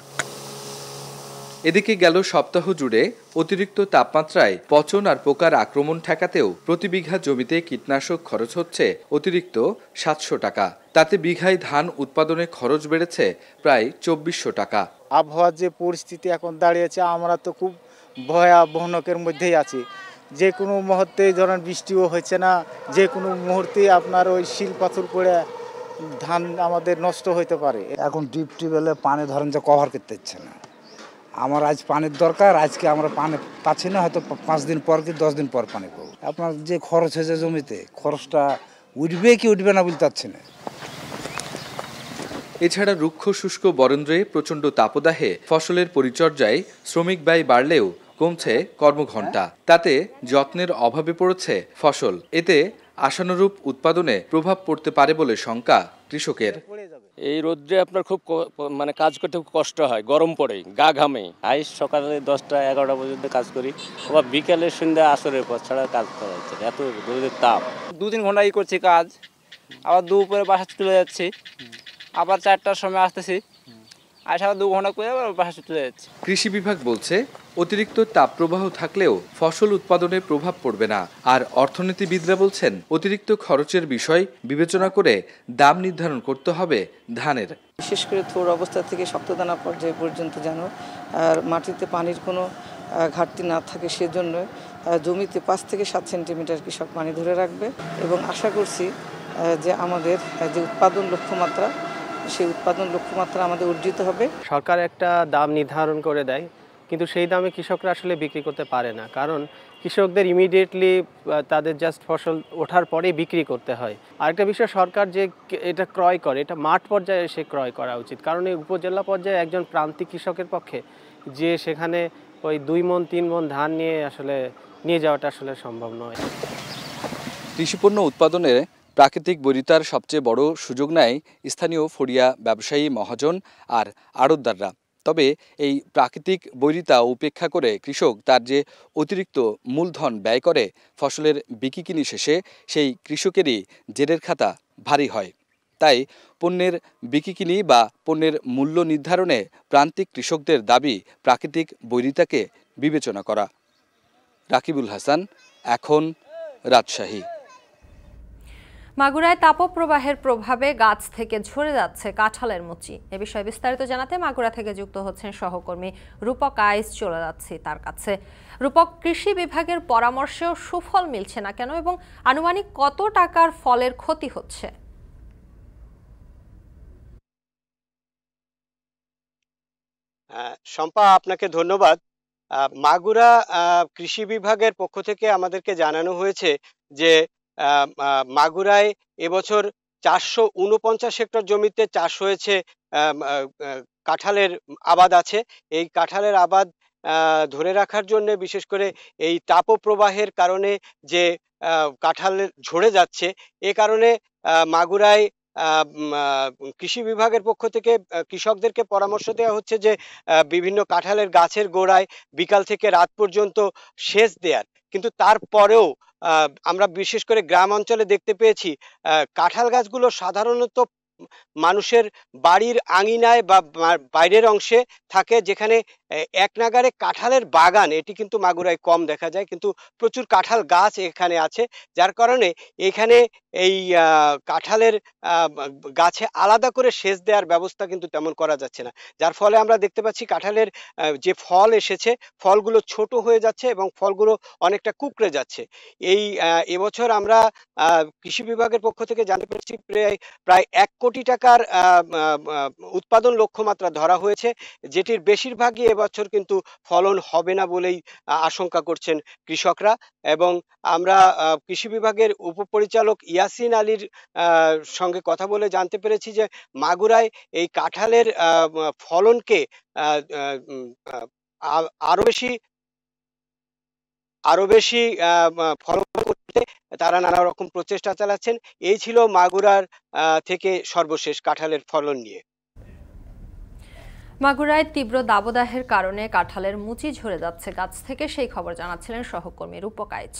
এদিকে গেল সপ্তাহ জুড়ে অতিরিক্ত তাপমাত্রায় পচন আর পোকার আক্রমণ ঠেকাতেও প্রতি বিঘা জমিতে কীটনাশক খরচ হচ্ছে অতিরিক্ত 700 টাকা। তাতে বিঘায় ধান উৎপাদনে খরচ বেড়েছে প্রায় 2400 টাকা। আবহাওয়ার যে পরিস্থিতি এখন দাঁড়িয়েছে, আমরা তো খুব ভয়াবহনকের মধ্যেই আছি। যে কোনো মুহূর্তে ধরেন বৃষ্টিও হচ্ছে না, যে কোনো মুহূর্তে আপনার ওই শিল পাথর পড়ে ধান আমাদের নষ্ট হতে পারে। এখন টিউবওয়েলে পানি ধরেন যে কভার করতে ইচ্ছে না। আমার আজ পানির দরকার, আজকে আমরা পানি পাচ্ছি না, হয়তো 5 দিন পর কি 10 দিন পর পানি পাবো। আপনার যে খরচ হয়েছে জমিতে, খরচটা উঠবে কি উঠবে না বলতে পারছি না। এছাড়া রুক্ষ শুষ্ক বরেন্দ্রে প্রচণ্ড তাপদাহে ফসলের পরিচর্যায় শ্রমিক ব্যয় বাড়লেও কমছে কর্মঘণ্টা। তাতে যত্নের অভাবে পড়েছে ফসল। এতে আশানুরূপ উৎপাদনে প্রভাব পড়তে পারে বলে শঙ্কা কৃষকের। এই রোদ্রে আপনার খুব মানে কাজ করতে খুব কষ্ট হয়, গরম পড়ে, গা ঘামে। সকালে 10টা 11টা পর্যন্ত কাজ করি, আবার বিকালে সন্ধ্যা আসরের পর ছাড়া কাজ করা যাচ্ছে, এত রোদের তাপ। 2-3 ঘন্টা করছি কাজ, আবার দুপুরে বাসা চলে যাচ্ছি, আবার 4টার সময় আসতেছি, আসা 2 ঘন্টা করে আবার বাসা চলে যাচ্ছি। কৃষি বিভাগ বলছে অতিরিক্ত তাপপ্রবাহ থাকলেও ফসল উৎপাদনে প্রভাব পড়বে না। আর অর্থনীতিবিদরা বলছেন অতিরিক্ত খরচের বিষয় বিবেচনা করে দাম নির্ধারণ করতে হবে ধানের। বিশেষ করে থোড় অবস্থা থেকে শক্তদানা পর্যায় পর্যন্ত যেন আর মাটিতে পানির কোনো ঘাটতি না থাকে, সেজন্য জমিতে 5 থেকে 7 সেন্টিমিটার কৃষক পানি ধরে রাখবে এবং আশা করছি যে আমাদের যে উৎপাদন লক্ষ্যমাত্রা, সেই উৎপাদন লক্ষ্যমাত্রা আমাদের অর্জিত হবে। সরকার একটা দাম নির্ধারণ করে দেয়, কিন্তু সেই দামে কৃষকরা আসলে বিক্রি করতে পারে না, কারণ কৃষকদের ইমিডিয়েটলি তাদের জাস্ট ফসল ওঠার পরেই বিক্রি করতে হয়। আরেকটা বিষয়, সরকার যে এটা ক্রয় করে, এটা মাঠ পর্যায়ে এসে ক্রয় করা উচিত, কারণ এই উপজেলা পর্যায়ে একজন প্রান্তিক কৃষকের পক্ষে যে সেখানে ওই 2 মণ 3 মণ ধান নিয়ে যাওয়াটা আসলে সম্ভব নয়। কৃষিপণ্য উৎপাদনের প্রাকৃতিক বৈরিতার সবচেয়ে বড় সুযোগ নেয় স্থানীয় ফড়িয়া ব্যবসায়ী, মহাজন আর আড়তদাররা। তবে এই প্রাকৃতিক বৈরিতা উপেক্ষা করে কৃষক তার যে অতিরিক্ত মূলধন ব্যয় করে ফসলের বিক্রিকিনি শেষে সেই কৃষকেরই জেরের খাতা ভারী হয়। তাই পণ্যের বিক্রিকিনি বা পণ্যের মূল্য নির্ধারণে প্রান্তিক কৃষকদের দাবি প্রাকৃতিক বৈরিতাকে বিবেচনা করা। রাকিবুল হাসান, এখন, রাজশাহী। মাগুরায় তাপপ্রবাহের প্রভাবে গাছ থেকে ঝরে যাচ্ছে কাঁঠালের মুচি। এ বিষয়ে বিস্তারিত জানাতে মাগুরা থেকে যুক্ত হচ্ছেন সহকর্মী রূপক আইস। চলে যাচ্ছি তার কাছে। রূপক, কৃষি বিভাগের পরামর্শেও সুফল মিলছে না কেন এবং আনুমানিক কত টাকার ফলের ক্ষতি হচ্ছে? শম্পা, আপনাকে ধন্যবাদ। মাগুরা কৃষি বিভাগের পক্ষ থেকে আমাদেরকে জানানো হয়েছে যে মাগুরায় এবছর 449 হেক্টর জমিতে চাষ হয়েছে, কাঁঠালের আবাদ আছে। এই কাঁঠালের আবাদ ধরে রাখার জন্য বিশেষ করে এই তাপপ্রবাহের কারণে যে কাঁঠাল ঝরে যাচ্ছে, এ কারণে মাগুরায় কৃষি বিভাগের পক্ষ থেকে কৃষকদেরকে পরামর্শ দেওয়া হচ্ছে যে বিভিন্ন কাঁঠালের গাছের গোড়ায় বিকাল থেকে রাত পর্যন্ত সেচ দেওয়ার। কিন্তু তারপরেও আমরা বিশেষ করে গ্রাম অঞ্চলে দেখতে পেয়েছি কাঁঠাল গাছগুলো সাধারণত মানুষের বাড়ির আঙিনায় বা বাইরের অংশে থাকে, যেখানে এক নাগারে কাঁঠালের বাগান এটি কিন্তু মাগুরায় কম দেখা যায়, কিন্তু প্রচুর কাঁঠাল গাছ এখানে আছে, যার কারণে এখানে এই কাঁঠালের গাছে আলাদা করে সেচ দেওয়ার ব্যবস্থা কিন্তু তেমন করা যাচ্ছে না, যার ফলে আমরা দেখতে পাচ্ছি কাঁঠালের যে ফল এসেছে ফলগুলো ছোট হয়ে যাচ্ছে এবং ফলগুলো অনেকটা কুঁকড়ে যাচ্ছে। এই এবছর আমরা কৃষি বিভাগের পক্ষ থেকে জানতে পেরেছি প্রায় 1 কোটি টাকার উৎপাদন লক্ষ্যমাত্রা ধরা হয়েছে, যেটির বেশিরভাগই এবছর কিন্তু ফলন হবে না বলেই আশঙ্কা করছেন কৃষকরা। এবং আমরা কৃষি বিভাগের উপপরিচালক ইয়াসিন আলীর সঙ্গে কথা বলে জানতে পেরেছি যে মাগুরায় এই কাঁঠালের ফলনকে আরো বেশি ফলন করতে তারা নানা রকম প্রচেষ্টা চালাচ্ছেন। এই ছিল মাগুরার থেকে সর্বশেষ কাঁঠালের ফলন নিয়ে। মাগুরায় তীব্র দাবদাহের কারণে কাঁঠালের মুচি ঝরে যাচ্ছে গাছ থেকে, সেই খবর জানাচ্ছিলেন সহকর্মী রূপক আইচ।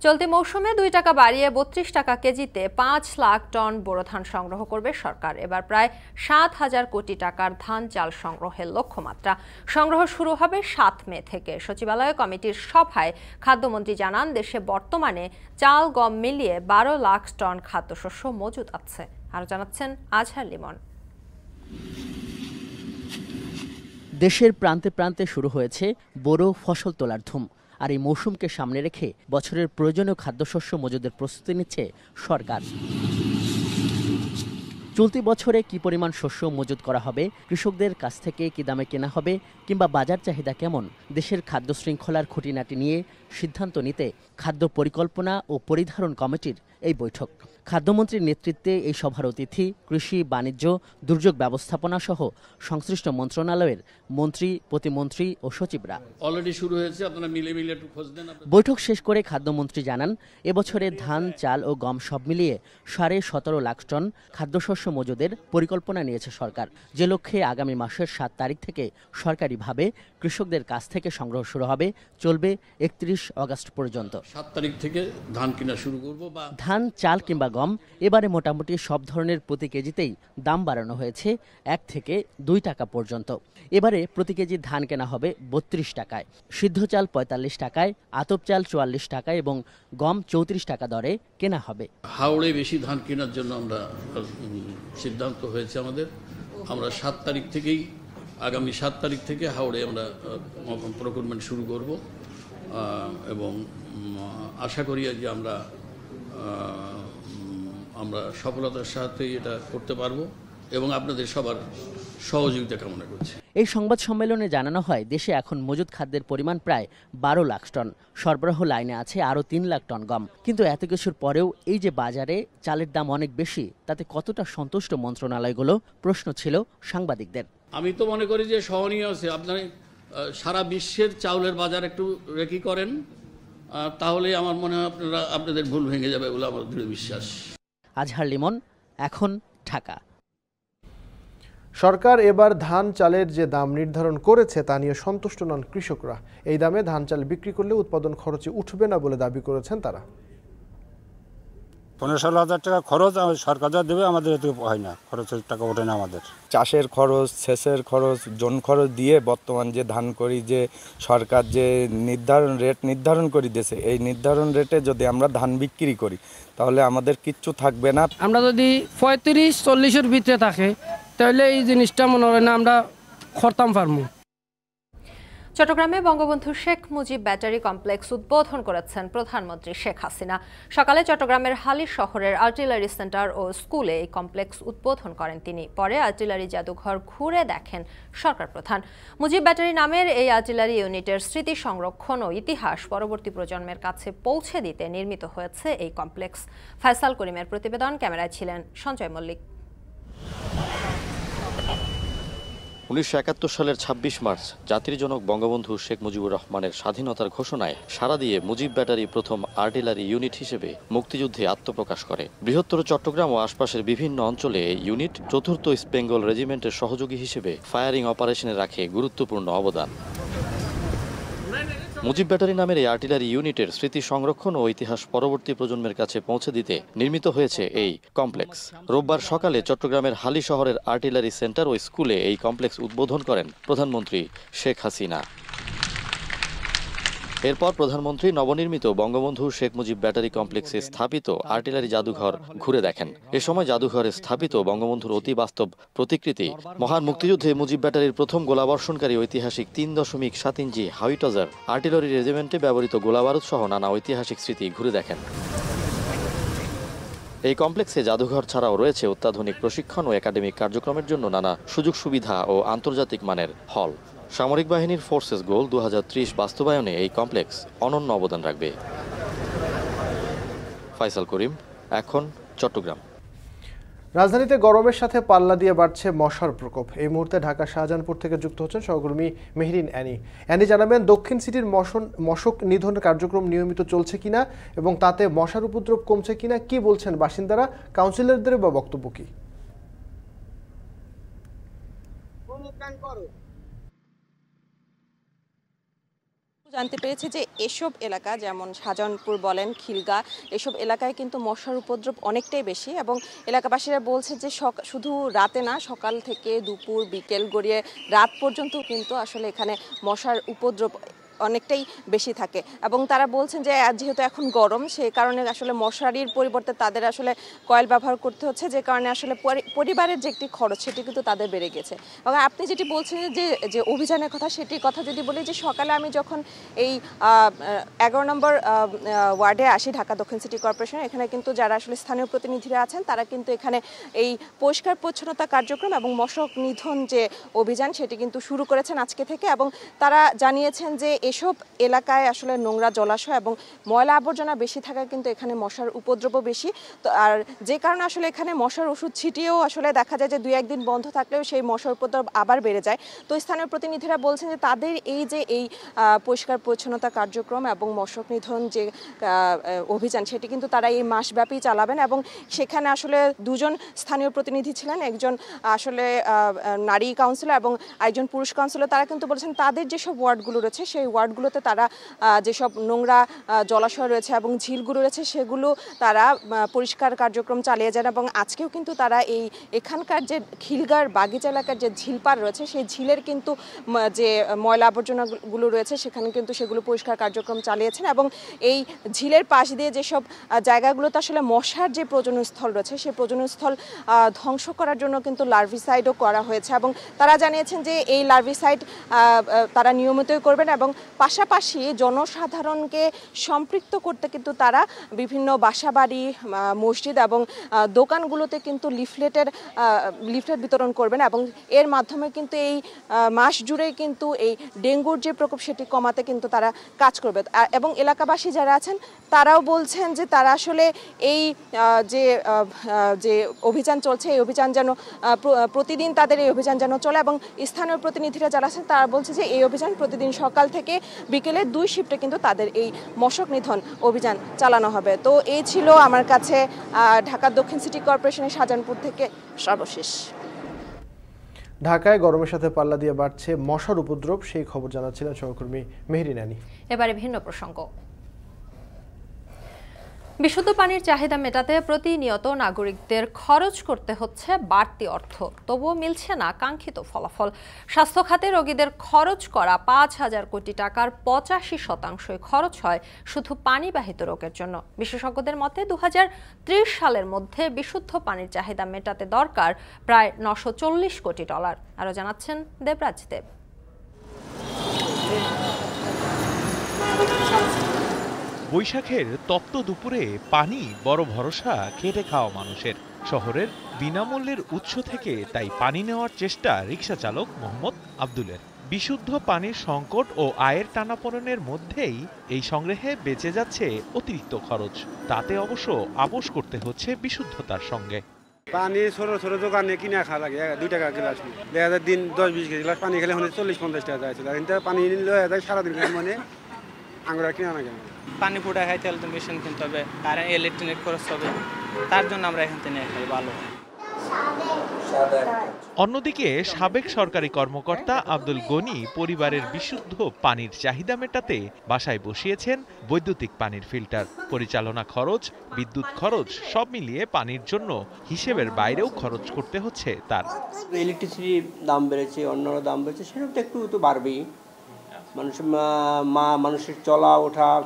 চলতি মৌসুমে 2 টাকা বাড়িয়ে 32 টাকা কেজিতে 5 লাখ টন বোরো ধান সংগ্রহ করবে সরকার। এবার প্রায় 7,000 কোটি টাকার ধান চাল সংগ্রহের লক্ষ্যমাত্রা। সংগ্রহ শুরু হবে 7 মে থেকে। সচিবালয় কমিটির সভায় খাদ্যমন্ত্রী জানান, দেশে বর্তমানে চাল গম মিলিয়ে 12 লাখ টন খাদ্যশস্য মজুদ আছে। আর জানাচ্ছেন আজহার লিমন। দেশের প্রান্তে প্রান্তে শুরু হয়েছে বোরো ফসল তোলার ধুম। আর এই মৌসুমকে সামনে রেখে বছরের প্রয়োজনীয় খাদ্যশস্য মজুদের প্রস্তুতি নিচ্ছে সরকার। চলতি বছরে কি পরিমাণ শস্য মজুদ করা হবে, কৃষকদের কাছ থেকে কি দামে কেনা হবে, কিংবা বাজার চাহিদা কেমন, দেশের খাদ্য শৃঙ্খলার খুঁটিনাটি নিয়ে সিদ্ধান্ত নিতে খাদ্য পরিকল্পনা ও পরিধারণ কমিটির এই বৈঠক। খাদ্যমন্ত্রীর নেতৃত্বে এই সভার অতিথি কৃষি, বাণিজ্য, দুর্যোগ ব্যবস্থাপনা সহ সংশ্লিষ্ট মন্ত্রণালয়ের মন্ত্রী, প্রতিমন্ত্রী ও সচিবরা। অলরেডি শুরু হয়েছে, আপনারা মিলে একটু খোঁজ দেন। বৈঠক শেষ করে খাদ্যমন্ত্রী জানান, এবছরে ধান, চাল ও গম সব মিলিয়ে 17.5 লাখ টন খাদ্যশস্য মজুদের পরিকল্পনা নিয়েছে সরকার, যে লক্ষ্যে আগামী মাসের 7 তারিখ থেকে সরকারিভাবে কৃষকদের কাছ থেকে সংগ্রহ শুরু হবে, চলবে 31 আগস্ট পর্যন্ত। 7 তারিখ থেকে ধান কেনা শুরু করব। ধান, চাল কিংবা গম এবারে মোটামুটি সব ধরনের প্রতি কেজিতেই দাম বাড়ানো হয়েছে 1 থেকে 2 টাকা পর্যন্ত। এবারে প্রতি কেজি ধান কেনা হবে 32 টাকায়, সিদ্ধ চাল 45 টাকায়, আতপ চাল 44 টাকায় এবং গম 34 টাকা দরে কেনা হবে। হাওড়ে বেশি ধান কেনার জন্য আমরা সিদ্ধান্ত হয়েছে আমাদের। আমরা 7 তারিখ থেকেই, আগামী 7 তারিখ থেকে হাওড়ে আমরা প্রকিউরমেন্ট শুরু করব এবং আশা করি যে আমরা সফলতার সাথে এটা করতে পারবো এবং আপনাদের সবার সহযোগিতা কামনা করছি। এই সংবাদ সম্মেলনে জানানো হয়, দেশে এখন মজুদ খাদ্যের পরিমাণ প্রায় 12 লাখ টন, সরবরাহ লাইনে আছে আরও 3 লাখ টন গম। কিন্তু এত কিছুর পরেও এই যে বাজারে চালের দাম অনেক বেশি, তাতে কতটা সন্তুষ্ট মন্ত্রণালয়গুলো, প্রশ্ন ছিল সাংবাদিকদের। আমি তো মনে করি যে সহনীয় আছে। আপনারা সারা বিশ্বের চাউলের বাজার একটু রেকি করেন, তাহলে আমার মনে হয় আপনাদের ভুল ভেঙে যাবে বলে আমার দৃঢ় বিশ্বাস। আজহার লিমন, এখন ঢাকা। সরকার এবার ধান চালের যে দাম নির্ধারণ করেছে তা নিয়ে সন্তুষ্ট নন কৃষকরা। এই দামে ধান চাল বিক্রি করলে উৎপাদন খরচে উঠবে না বলে দাবি করেছেন তারা। 15-16 টাকা খরচ সরকার যা দেবে, আমাদের এতে হয় না, খরচের টাকা ওঠে না আমাদের। চাষের খরচ, সেচের খরচ, জন খরচ দিয়ে বর্তমান যে ধান করি, যে সরকার যে রেট নির্ধারণ করে দিয়েছে, এই নির্ধারণ রেটে যদি আমরা ধান বিক্রি করি তাহলে আমাদের কিচ্ছু থাকবে না। আমরা যদি 35-40-এর ভিতরে থাকে তাহলে এই জিনিসটা মনে হয় না আমরা করতাম পারবো। চট্টগ্রামে বঙ্গবন্ধু শেখ মুজিব ব্যাটারি কমপ্লেক্স উদ্বোধন করেছেন প্রধানমন্ত্রী শেখ হাসিনা। সকালে চট্টগ্রামের হালি শহরের আর্টিলারি সেন্টার ও স্কুলে এই কমপ্লেক্স উদ্বোধন করেন তিনি। পরে আর্টিলারি জাদুঘর ঘুরে দেখেন সরকার প্রধান। মুজিব ব্যাটারি নামের এই আর্টিলারি ইউনিটের স্মৃতি সংরক্ষণ ও ইতিহাস পরবর্তী প্রজন্মের কাছে পৌঁছে দিতে নির্মিত হয়েছে এই কমপ্লেক্স। ফয়সাল করিমের প্রতিবেদন, ক্যামেরায় ছিলেন সঞ্জয় মল্লিক। 1971 সালের 26 মার্চ জাতির জনক বঙ্গবন্ধু শেখ মুজিবুর রহমানের স্বাধীনতার ঘোষণায় সাড়া দিয়ে মুজিব ব্যাটারি প্রথম আর্টিলারি ইউনিট হিসেবে মুক্তিযুদ্ধে আত্মপ্রকাশ করে। বৃহত্তর চট্টগ্রাম ও আশপাশের বিভিন্ন অঞ্চলে এই ইউনিট 4th ইস্ট বেঙ্গল রেজিমেন্টের সহযোগী হিসেবে ফায়ারিং অপারেশনে রাখে গুরুত্বপূর্ণ অবদান। মুজিব ব্যাটারি নামের এই আর্টিলারি ইউনিটের স্মৃতি সংরক্ষণ ও ইতিহাস পরবর্তী প্রজন্মের কাছে পৌঁছে দিতে নির্মিত হয়েছে এই কমপ্লেক্স। রোববার সকালে চট্টগ্রামের হালি শহরের আর্টিলারি সেন্টার ও স্কুলে এই কমপ্লেক্স উদ্বোধন করেন প্রধানমন্ত্রী শেখ হাসিনা। এরপর প্রধানমন্ত্রী নবনির্মিত বঙ্গবন্ধু শেখ মুজিব ব্যাটারি কমপ্লেক্সে স্থাপিত আর্টিলারি জাদুঘর ঘুরে দেখেন। এ সময় জাদুঘরে স্থাপিত বঙ্গবন্ধুর অতি বাস্তব প্রতিকৃতি, মহান মুক্তিযুদ্ধে মুজিব ব্যাটারির প্রথম গোলাবর্ষণকারী ঐতিহাসিক 3.7 ইঞ্চি হাউইটজার আর্টিলারি রেজিমেন্টে ব্যবহৃত গোলাবারুদ সহ নানা ঐতিহাসিক স্মৃতি ঘুরে দেখেন। এই কমপ্লেক্সে জাদুঘর ছাড়াও রয়েছে অত্যাধুনিক প্রশিক্ষণ ও একাডেমিক কার্যক্রমের জন্য নানা সুযোগ সুবিধা ও আন্তর্জাতিক মানের হল। সামরিক বাহিনীর ফোর্সেস গোল 2030 বাস্তবায়নে এই কমপ্লেক্স অনন্য অবদান রাখবে। ফয়সাল করিম, এখন চট্টগ্রাম। রাজধানীতে গরমের সাথে পাল্লা দিয়ে বাড়ছে মশার প্রকোপ। এই মুহূর্তে ঢাকা শাহজাহানপুর থেকে যুক্ত হচ্ছেন সহকর্মী মেহরিন অ্যানি জানাবেন দক্ষিণ সিটির মশক নিধন কার্যক্রম নিয়মিত চলছে কিনা এবং তাতে মশার উপদ্রব কমছে কিনা, কি বলছেন বাসিন্দারা, কাউন্সিলরদের বা বক্তব্য কি? জানতে পেরেছি যে এসব এলাকা যেমন শাহজাহানপুর বলেন, খিলগা, এসব এলাকায় কিন্তু মশার উপদ্রব অনেকটাই বেশি এবং এলাকাবাসীরা বলছে যে শুধু রাতে না, সকাল থেকে দুপুর বিকেল গড়িয়ে রাত পর্যন্ত কিন্তু আসলে এখানে মশার উপদ্রব অনেকটাই বেশি থাকে এবং তারা বলছেন যে যেহেতু এখন গরম, সেই কারণে আসলে মশারির পরিবর্তে তাদের আসলে কয়েল ব্যবহার করতে হচ্ছে, যে কারণে আসলে পরিবারের যে একটি খরচ সেটি কিন্তু তাদের বেড়ে গেছে। এবং আপনি যেটি বলছেন যে অভিযানের কথা, সেটির কথা যদি বলি, যে সকালে আমি যখন এই 11 নম্বর ওয়ার্ডে আসি ঢাকা দক্ষিণ সিটি কর্পোরেশন, এখানে কিন্তু যারা আসলে স্থানীয় প্রতিনিধিরা আছেন তারা কিন্তু এখানে এই পরিষ্কার পরিচ্ছন্নতা কার্যক্রম এবং মশক নিধন যে অভিযান সেটি কিন্তু শুরু করেছেন আজকে থেকে এবং তারা জানিয়েছেন যে এসব এলাকায় আসলে নোংরা জলাশয় এবং ময়লা আবর্জনা বেশি থাকায় কিন্তু এখানে মশার উপদ্রবও বেশি। তো আর যে কারণে আসলে এখানে মশার ওষুধ ছিটিয়েও আসলে দেখা যায় যে 2-1 দিন বন্ধ থাকলেও সেই মশার উপদ্রব আবার বেড়ে যায়। তো স্থানীয় প্রতিনিধিরা বলছেন যে তাদের এই পরিষ্কার পরিচ্ছন্নতা কার্যক্রম এবং মশক নিধন যে অভিযান সেটি কিন্তু তারা এই মাসব্যাপী চালাবেন। এবং সেখানে আসলে 2 জন স্থানীয় প্রতিনিধি ছিলেন, একজন আসলে নারী কাউন্সিলর এবং একজন পুরুষ কাউন্সিলর। তারা কিন্তু বলেছেন তাদের যেসব ওয়ার্ডগুলো রয়েছে সেই ওয়ার্ডগুলোতে তারা যেসব নোংরা জলাশয় রয়েছে এবং ঝিলগুলো রয়েছে সেগুলো তারা পরিষ্কার কার্যক্রম চালিয়ে যান। এবং আজকেও কিন্তু তারা এখানকার যে খিলগার বাগিচা এলাকার যে ঝিলপাড় রয়েছে সেই ঝিলের কিন্তু যে ময়লা আবর্জনাগুলো রয়েছে সেখানে কিন্তু সেগুলো পরিষ্কার কার্যক্রম চালিয়েছেন। এবং এই ঝিলের পাশ দিয়ে যেসব জায়গাগুলোতে আসলে মশার যে প্রজননস্থল রয়েছে সেই প্রজননস্থল ধ্বংস করার জন্য কিন্তু লার্ভিসাইডও করা হয়েছে। এবং তারা জানিয়েছেন যে এই লার্ভিসাইড তারা নিয়মিতই করবেন এবং পাশাপাশি জনসাধারণকে সম্পৃক্ত করতে কিন্তু তারা বিভিন্ন বাসাবাড়ি, মসজিদ এবং দোকানগুলোতে কিন্তু লিফলেট বিতরণ করবেন। এবং এর মাধ্যমে কিন্তু এই মাস জুড়েই কিন্তু এই ডেঙ্গুর যে প্রকোপ সেটি কমাতে কিন্তু তারা কাজ করবে। এবং এলাকাবাসী যারা আছেন তারাও বলছেন যে তারা আসলে এই যে অভিযান চলছে এই অভিযান যেন প্রতিদিন তাদের এই অভিযান যেন চলে। এবং স্থানীয় প্রতিনিধিরা যারা আছেন তারা বলছে যে এই অভিযান প্রতিদিন সকাল থেকে বিকেলে 2 শিফটে কিন্তু তাদের এই মশক নিধন অভিযান চালানো হবে। তো এই ছিল আমার কাছে ঢাকা দক্ষিণ সিটি কর্পোরেশনের শাহজাহানপুর থেকে সর্বশেষ। ঢাকায় গরমের সাথে পাল্লা দিয়ে বাড়ছে মশার উপদ্রব, সেই খবর জানাচ্ছিলেন সহকর্মী মেহেরি নানি। এবারে ভিন্ন প্রসঙ্গ। বিশুদ্ধ পানির চাহিদা মেটাতে প্রতিনিয়ত নাগরিকদের খরচ করতে হচ্ছে বাড়তি অর্থ, তবুও মিলছে না কাঙ্ক্ষিত ফলাফল। স্বাস্থ্য খাতে রোগীদের খরচ করা 5,000 কোটি টাকার 85% খরচ হয় শুধু পানিবাহিত রোগের জন্য। বিশেষজ্ঞদের মতে 2030 সালের মধ্যে বিশুদ্ধ পানির চাহিদা মেটাতে দরকার প্রায় $940 কোটি। আরও জানাচ্ছেন দেবরাজ দেব। বৈশাখের তপ্ত দুপুরে পানি বড় ভরসা খেটে খাওয়া মানুষের। শহরের বিনামূল্যের উৎস থেকে তাই পানি নেওয়ার চেষ্টা রিকশা চালক মোহাম্মদ আব্দুলের। বিশুদ্ধ পানির সংকট ও আয়ের টানাপোড়েনের মধ্যেই এই সংগ্রহে বেঁচে যাচ্ছে অতিরিক্ত খরচ। তাতে অবশ্য আপোষ করতে হচ্ছে বিশুদ্ধতার সঙ্গে। পানি ছোট ছোট দোকানে কিনে খাওয়া লাগে 2 টাকা গ্লাস, দেখা যায় দিন 10-20 গ্লাস পানি খেলে 40-50 টাকা যায়। কিন্তু পানি নিলে সারাদিন মানে আঙুরা কিনা না কেন পানি ফুটা খাই তাহলে তো মেশিন কিনতে হবে আর ইলেকট্রিক খরচ হবে, তার জন্য আমরা এখান থেকে খাই ভালো। অন্যদিকে সাবেক সরকারি কর্মকর্তা আব্দুল গনি পরিবারের বিশুদ্ধ পানির চাহিদা মেটাতে বাসায় বসিয়েছেন বৈদ্যুতিক পানির ফিল্টার। পরিচালনা খরচ, বিদ্যুৎ খরচ সব মিলিয়ে পানির জন্য হিসেবের বাইরেও খরচ করতে হচ্ছে তার। ইলেকট্রিসিটির দাম বেড়েছে, অন্যান্য দাম বেড়েছে, সেটা তো একটু তো বাড়বেই। মানুষের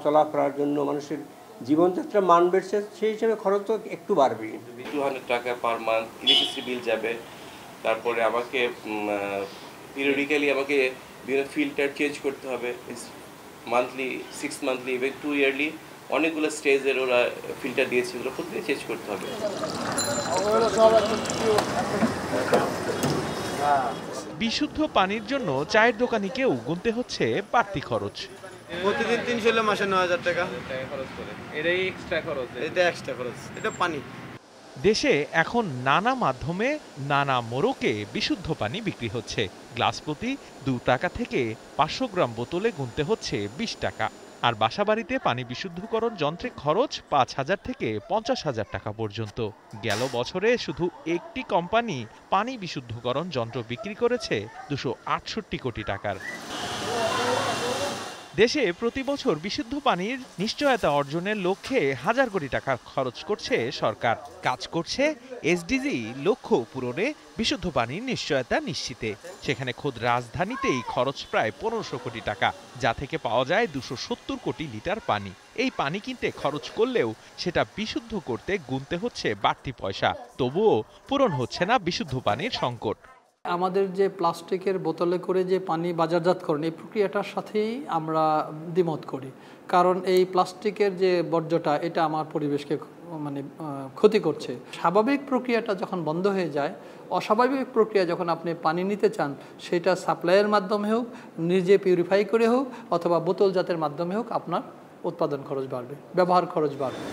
চলাফেরার জন্য মানুষের জীবনযাত্রা মান বেড়েছে, সেই হিসেবে খরচ তো একটু বাড়বে। 200 টাকা পার মান্থ ইলেকট্রিসিটি বিল যাবে। তারপরে আমাকে পিরিয়ডিক্যালি আমাকে বিভিন্ন ফিল্টার চেঞ্জ করতে হবে, মান্থলি, 6 মান্থলি, ইভেন 2 ইয়ারলি। অনেকগুলো স্টেজের ওরা ফিল্টার দিয়েছে, ওগুলো প্রত্যেকে চেঞ্জ করতে হবে। বিশুদ্ধ পানির জন্য চায়ের দোকানিকেও গুনতে হচ্ছে বাড়তি খরচ। প্রতিদিন 300 হলে মাসে 9,000 টাকা খরচ করে। এটাই এক্সট্রা খরচ, এটা পানি। দেশে এখন নানা মাধ্যমে নানা মোড়কে বিশুদ্ধ পানি বিক্রি হচ্ছে। গ্লাস প্রতি 2 টাকা থেকে 500 গ্রাম বোতলে গুনতে হচ্ছে 20 টাকা। আর বাসাবাড়িতে পানি বিশুদ্ধকরণ যন্ত্রে খরচ 5,000 থেকে 50,000 টাকা পর্যন্ত। গেল বছরে শুধু একটি কোম্পানি পানি বিশুদ্ধকরণ যন্ত্র বিক্রি করেছে 268 কোটি টাকার। দেশে প্রতি বছর বিশুদ্ধ পানির নিশ্চয়তা অর্জনের লক্ষ্যে হাজার কোটি টাকা খরচ করছে সরকার। কাজ করছে এসডিজি লক্ষ্য পূরণে বিশুদ্ধ পানির নিশ্চয়তা নিশ্চিতে। সেখানে খোদ রাজধানীতেই খরচ প্রায় 1500 কোটি টাকা, যা থেকে পাওয়া যায় 270 কোটি লিটার পানি। এই পানি কিনতে খরচ করলেও সেটা বিশুদ্ধ করতে গুনতে হচ্ছে বাড়তি পয়সা, তবুও পূরণ হচ্ছে না বিশুদ্ধ পানির সংকট। আমাদের যে প্লাস্টিকের বোতলে করে যে পানি বাজারজাতকরণ, এই প্রক্রিয়াটার সাথেই আমরা দ্বিমত করি। কারণ এই প্লাস্টিকের যে বর্জ্যটা, এটা আমার পরিবেশকে মানে ক্ষতি করছে। স্বাভাবিক প্রক্রিয়াটা যখন বন্ধ হয়ে যায়, অস্বাভাবিক প্রক্রিয়া যখন আপনি পানি নিতে চান, সেটা সাপ্লাইয়ের মাধ্যমে হোক, নিজে পিউরিফাই করে হোক, অথবা বোতলজাতের মাধ্যমে হোক, আপনার উৎপাদন খরচ বাড়বে, ব্যবহার খরচ বাড়বে।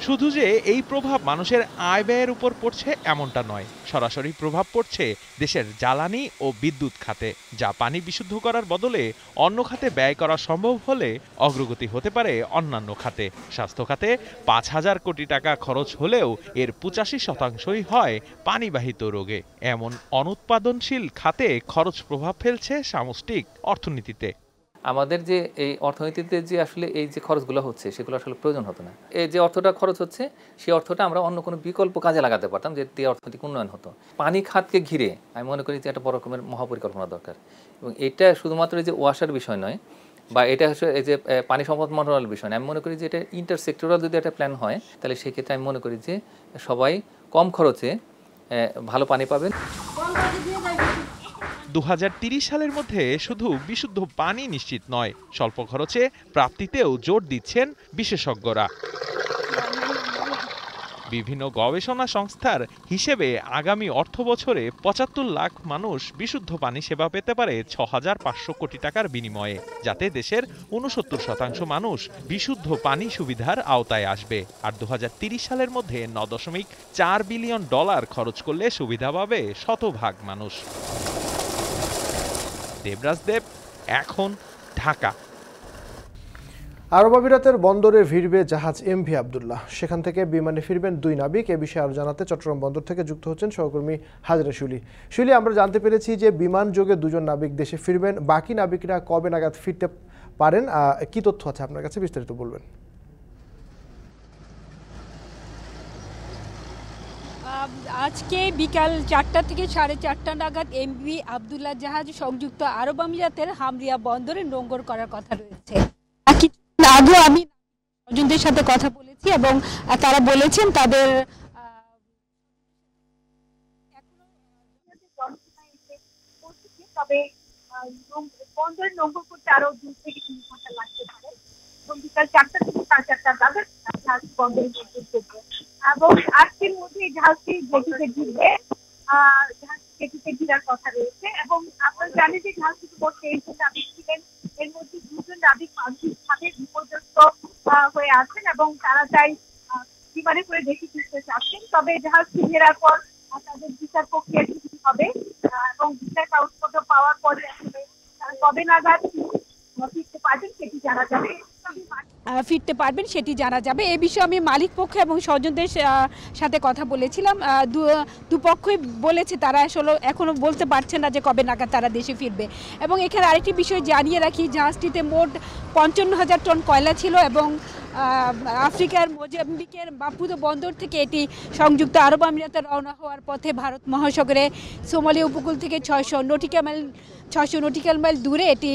শুধু যে এই প্রভাব মানুষের আয় ব্যয়ের উপর পড়ছে এমনটা নয়, সরাসরি প্রভাব পড়ছে দেশের জ্বালানি ও বিদ্যুৎ খাতে, যা পানি বিশুদ্ধ করার বদলে অন্য খাতে ব্যয় করা সম্ভব হলে অগ্রগতি হতে পারে অন্যান্য খাতে। স্বাস্থ্য খাতে ৫,০০০ কোটি টাকা খরচ হলেও এর ৮৫% হয় পানিবাহিত রোগে। এমন অনুৎপাদনশীল খাতে খরচ প্রভাব ফেলছে সামষ্টিক অর্থনীতিতে। আমাদের যে এই অর্থনীতিতে যে আসলে এই যে খরচগুলো হচ্ছে, সেগুলো আসলে প্রয়োজন হতো না। এই যে অর্থটা খরচ হচ্ছে, সেই অর্থটা আমরা অন্য কোনো বিকল্প কাজে লাগাতে পারতাম, যেতে অর্থনৈতিক উন্নয়ন হতো। পানি খাতকে ঘিরে আমি মনে করি যে একটা বড় রকমের মহাপরিকল্পনা দরকার, এবং এটা শুধুমাত্র যে ওয়াসার বিষয় নয়, বা এটা হচ্ছে এই যে পানি সম্পদ মন্ত্রণালয়ের বিষয় নয়। আমি মনে করি যে এটা ইন্টারসেক্টরাল যদি একটা প্ল্যান হয়, তাহলে সেক্ষেত্রে আমি মনে করি যে সবাই কম খরচে ভালো পানি পাবেন। ২০৩০ সালের মধ্যে শুধু বিশুদ্ধ পানি নিশ্চিত নয়, স্বল্প খরচে প্রাপ্তিতেও জোর দিচ্ছেন বিশেষজ্ঞরা। বিভিন্ন গবেষণা সংস্থার হিসেবে আগামী অর্থবছরে ৭৫ লাখ মানুষ বিশুদ্ধ পানি সেবা পেতে পারে ৬,৫০০ কোটি টাকার বিনিময়ে, যাতে দেশের ৬৯% মানুষ বিশুদ্ধ পানি সুবিধার আওতায় আসবে। আর ২০৩০ সালের মধ্যে $৯.৪ বিলিয়ন খরচ করলে সুবিধা পাবে শতভাগ মানুষ। দেবরাজ দেব, এখন, ঢাকা। আরব আমিরাতের বন্দরে ভিড়বে জাহাজ MV আবদুল্লাহ। সেখান থেকে বিমানে ফিরবেন 2 নাবিক। এ বিষয়ে আরো জানাতে চট্টগ্রাম বন্দর থেকে যুক্ত হচ্ছেন সহকর্মী হাজরা শুলি। আমরা জানতে পেরেছি যে বিমান যোগে 2 জন নাবিক দেশে ফিরবেন। বাকি নাবিকরা কবে নাগাদ ফিরতে পারেন, কি তথ্য আছে আপনার কাছে, বিস্তারিত বলবেন। আজকে বিকাল 4টা থেকে 4:30 নাগাদ MV আবদুল্লাহ জাহাজ সংযুক্ত আরব আমিরাতের হামরিয়া বন্দরে নোঙর করার কথা রয়েছে। আগে আমি স্বজনদের সাথে কথা বলেছি এবং তারা বলেছেন তাদের তবে বন্দরে নোঙর করতে আরো 2 থেকে 3 ঘন্টা লাগতে পারে এবং বিকাল 4টা থেকে 4:30 নাগাদ জাহাজ বন্দরে পৌঁছবে এবং আজকের মধ্যে জাহাজটি গতিতে ঘুরবে। জাহাজটি গতিতে ঘোরার কথা রয়েছে এবং আপনারা জানেন যে জাহাজটি বসে এই নাবিক ছিলেন, এর মধ্যে 2 জন নাবিক মানসিকভাবে বিপর্যস্ত হয়ে আছেন এবং তারা চাই বিমানে করে দেশে ফিরতে চাচ্ছেন। তবে জাহাজটি ফেরার পর তাদের বিচার প্রক্রিয়া শুরু হবে এবং বিচার কাগজপত্র পাওয়ার পরে আসলে তারা কবে নাগাদ ফিরতে পারবেন সেটি জানা যাবে। এ বিষয়ে আমি মালিক পক্ষ এবং স্বজনদের সাথে কথা বলেছিলাম। দুপক্ষই বলেছে তারা আসলে এখনো বলতে পারছে না যে কবে নাগাদ তারা দেশে ফিরবে। এবং এখানে আরেকটি বিষয় জানিয়ে রাখি, জাহাজটিতে মোট 55,000 টন কয়লা ছিল এবং আফ্রিকার মোজাম্বিকের মাপুতো বন্দর থেকে এটি সংযুক্ত আরব আমিরাতে রওনা হওয়ার পথে ভারত মহাসাগরে সোমালিয়া উপকূল থেকে 600 নটিক্যাল মাইল দূরে এটি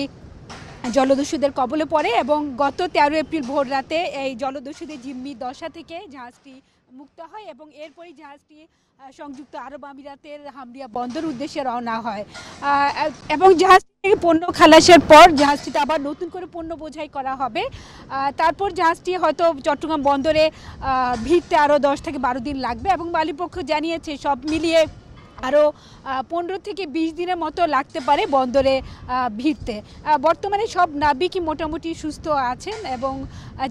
জলদস্যুদের কবলে পড়ে এবং গত 13 এপ্রিল ভোর রাতে এই জলদস্যুদের জিম্মি দশা থেকে জাহাজটি মুক্ত হয় এবং এরপরই জাহাজটি সংযুক্ত আরব আমিরাতের হামরিয়া বন্দর উদ্দেশ্যে রওনা হয় এবং জাহাজ থেকে পণ্য খালাসের পর জাহাজটিতে আবার নতুন করে পণ্য বোঝাই করা হবে। তারপর জাহাজটি হয়তো চট্টগ্রাম বন্দরে ভিড়তে আরও 10 থেকে 12 দিন লাগবে এবং মালিকপক্ষ জানিয়েছে সব মিলিয়ে আরও 15 থেকে 20 দিনের মতো লাগতে পারে বন্দরে ভিড়তে। বর্তমানে সব নাবিকই মোটামুটি সুস্থ আছেন এবং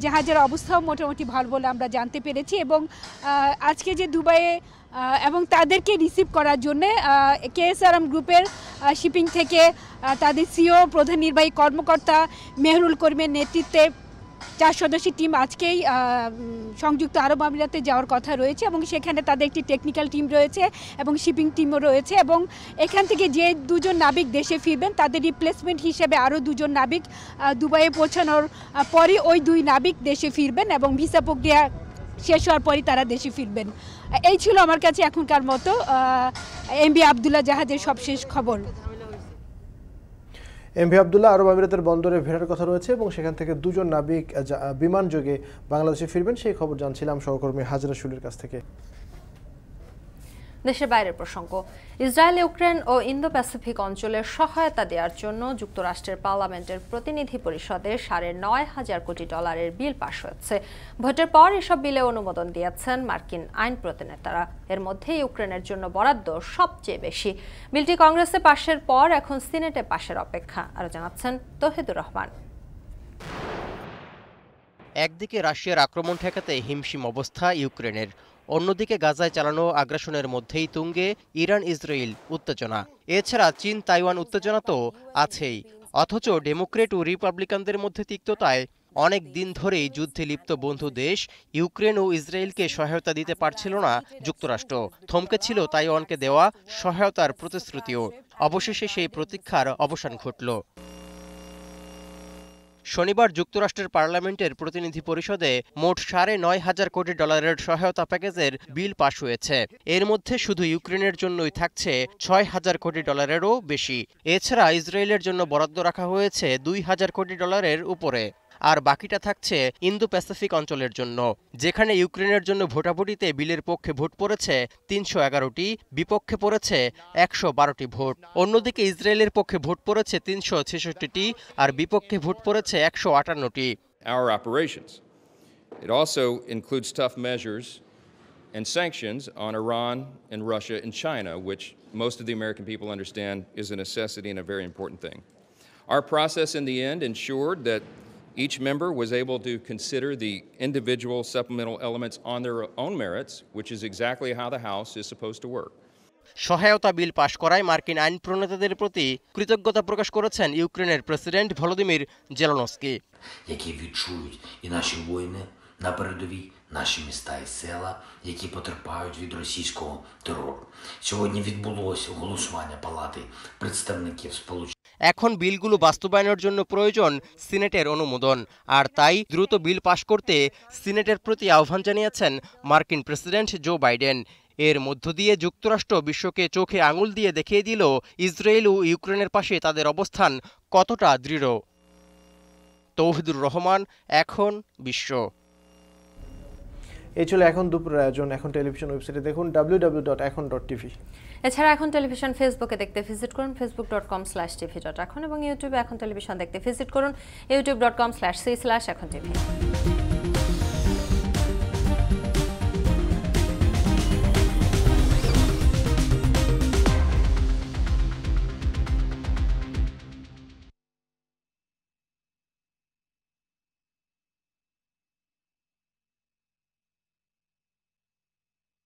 জাহাজের অবস্থাও মোটামুটি ভালো বলে আমরা জানতে পেরেছি এবং আজকে যে দুবাইয়ে এবং তাদেরকে রিসিভ করার জন্য KSRM গ্রুপের শিপিং থেকে তাদের CEO প্রধান নির্বাহী কর্মকর্তা মেহরুল করিমের নেতৃত্বে 4 সদস্যের টিম আজকেই সংযুক্ত আরব আমিরাতে যাওয়ার কথা রয়েছে এবং সেখানে তাদের একটি টেকনিক্যাল টিম রয়েছে এবং শিপিং টিমও রয়েছে এবং এখান থেকে যে 2 জন নাবিক দেশে ফিরবেন তাদের রিপ্লেসমেন্ট হিসেবে আরও 2 জন নাবিক দুবাইয়ে পৌঁছানোর পরই ওই 2 নাবিক দেশে ফিরবেন এবং ভিসা প্রক্রিয়া শেষ হওয়ার পরই তারা দেশে ফিরবেন। এই ছিল আমার কাছে এখনকার মতো MV আবদুল্লাহ জাহাজের সবশেষ খবর। MV আবদুল্লাহ আরব আমিরাতের বন্দরে ফেরার কথা রয়েছে এবং সেখান থেকে 2 জন নাবিক বিমান যোগে বাংলাদেশে ফিরবেন, সেই খবর জানছিলাম সহকর্মী হাজরা শুলির কাছ থেকে। দেশের বাইরের প্রসঙ্গ, ইসরায়েল ইউক্রেন ও ইন্দো প্যাসিফিক অঞ্চলের সহায়তা দেওয়ার জন্য যুক্তরাষ্ট্রের পার্লামেন্টের প্রতিনিধি পরিষদে $9,500 কোটি বিল পাশ হয়েছে। ভোটের পর এসব বিলে অনুমোদন দিয়েছেন মার্কিন আইন প্রণেতারা। এর মধ্যে ইউক্রেনের জন্য বরাদ্দ সবচেয়ে বেশি। বিলটি কংগ্রেসে পাশের পর এখন সিনেটে পাশের অপেক্ষা। আরো জানাচ্ছেন তৌহিদুর রহমান। একদিকে রাশিয়ার আক্রমণ ঠেকাতে হিমশিম অবস্থা ইউক্রেনের, অন্যদিকে গাজায় চালানো আগ্রাসনের মধ্যেই তুঙ্গে ইরান ইসরায়েল উত্তেজনা। এছাড়া চীন তাইওয়ান উত্তেজনা তো আছেই। অথচ ডেমোক্রেট ও রিপাবলিকানদের মধ্যে তিক্ততায় অনেক দিন ধরেই যুদ্ধে লিপ্ত বন্ধু দেশ ইউক্রেন ও ইসরায়েলকে সহায়তা দিতে পারছিল না যুক্তরাষ্ট্র। থমকে ছিল তাইওয়ানকে দেওয়া সহায়তার প্রতিশ্রুতিও। অবশেষে সেই প্রতীক্ষার অবসান ঘটল। শনিবার যুক্তরাষ্ট্রের পার্লামেন্টের প্রতিনিধি পরিষদে মোট $9,500 কোটি সহায়তা প্যাকেজের বিল পাশ হয়েছে। এর মধ্যে শুধু ইউক্রেনের জন্যই থাকছে $6,000 কোটি বেশি। এছাড়া ইসরায়েলের জন্য বরাদ্দ রাখা হয়েছে $2,000 কোটি উপরে। আর বাকিটা থাকছে ইন্দো প্যাসিফিক অঞ্চলের জন্য, যেখানে ইউক্রেনের জন্য ভোটাভুটিতে বিলের পক্ষে ভোট পড়েছে 311টি, বিপক্ষে পড়েছে 112টি ভোট। অন্যদিকে ইসরায়েলের পক্ষে ভোট পড়েছে 366টি আর বিপক্ষে ভোট পড়েছে 158টি। Our operations. It also includes tough measures and sanctions on Iran and Russia and China, which most of the American people understand is a necessity and a very important thing. Our process in the end ensured that each member was able to consider the individual supplemental elements on their own merits, which is exactly how the House is supposed to work. সহায়তা বিল পাশ করায় মার্কিন আইন প্রণেতাদের প্রতি কৃতজ্ঞতা প্রকাশ করেছেন ইউক্রেনের president Volodymyr Zelensky. які відчують і наші воїни на передовій, наші міста і села, які потерпають від російського терору. Сьогодні відбулося голосування Палати представників Сполучених. এখন বিলগুলো বাস্তবায়নের জন্য প্রয়োজন সিনেটের অনুমোদন, আর তাই দ্রুত বিল পাশ করতে সিনেটের প্রতি আহ্বান জানিয়েছেন মার্কিন প্রেসিডেন্ট জো বাইডেন। এর মধ্য দিয়ে যুক্তরাষ্ট্র বিশ্বকে চোখে আঙুল দিয়ে দেখিয়ে দিল ইসরায়েল ও ইউক্রেনের পাশে তাদের অবস্থান কতটা দৃঢ়। তৌহিদুর রহমান, এখন বিশ্ব। এই ছিল এখন দুপুরের আয়োজন। এখন টেলিভিশন ওয়েবসাইটে দেখুন www.এখন.tv। এছাড়া এখন টেলিভিশন ফেসবুকে দেখতে ভিজিট করুন facebook.com/tv.এখন এবং ইউটিউবে এখন টেলিভিশন দেখতে ভিজিট করুন youtube.com/c/echontv।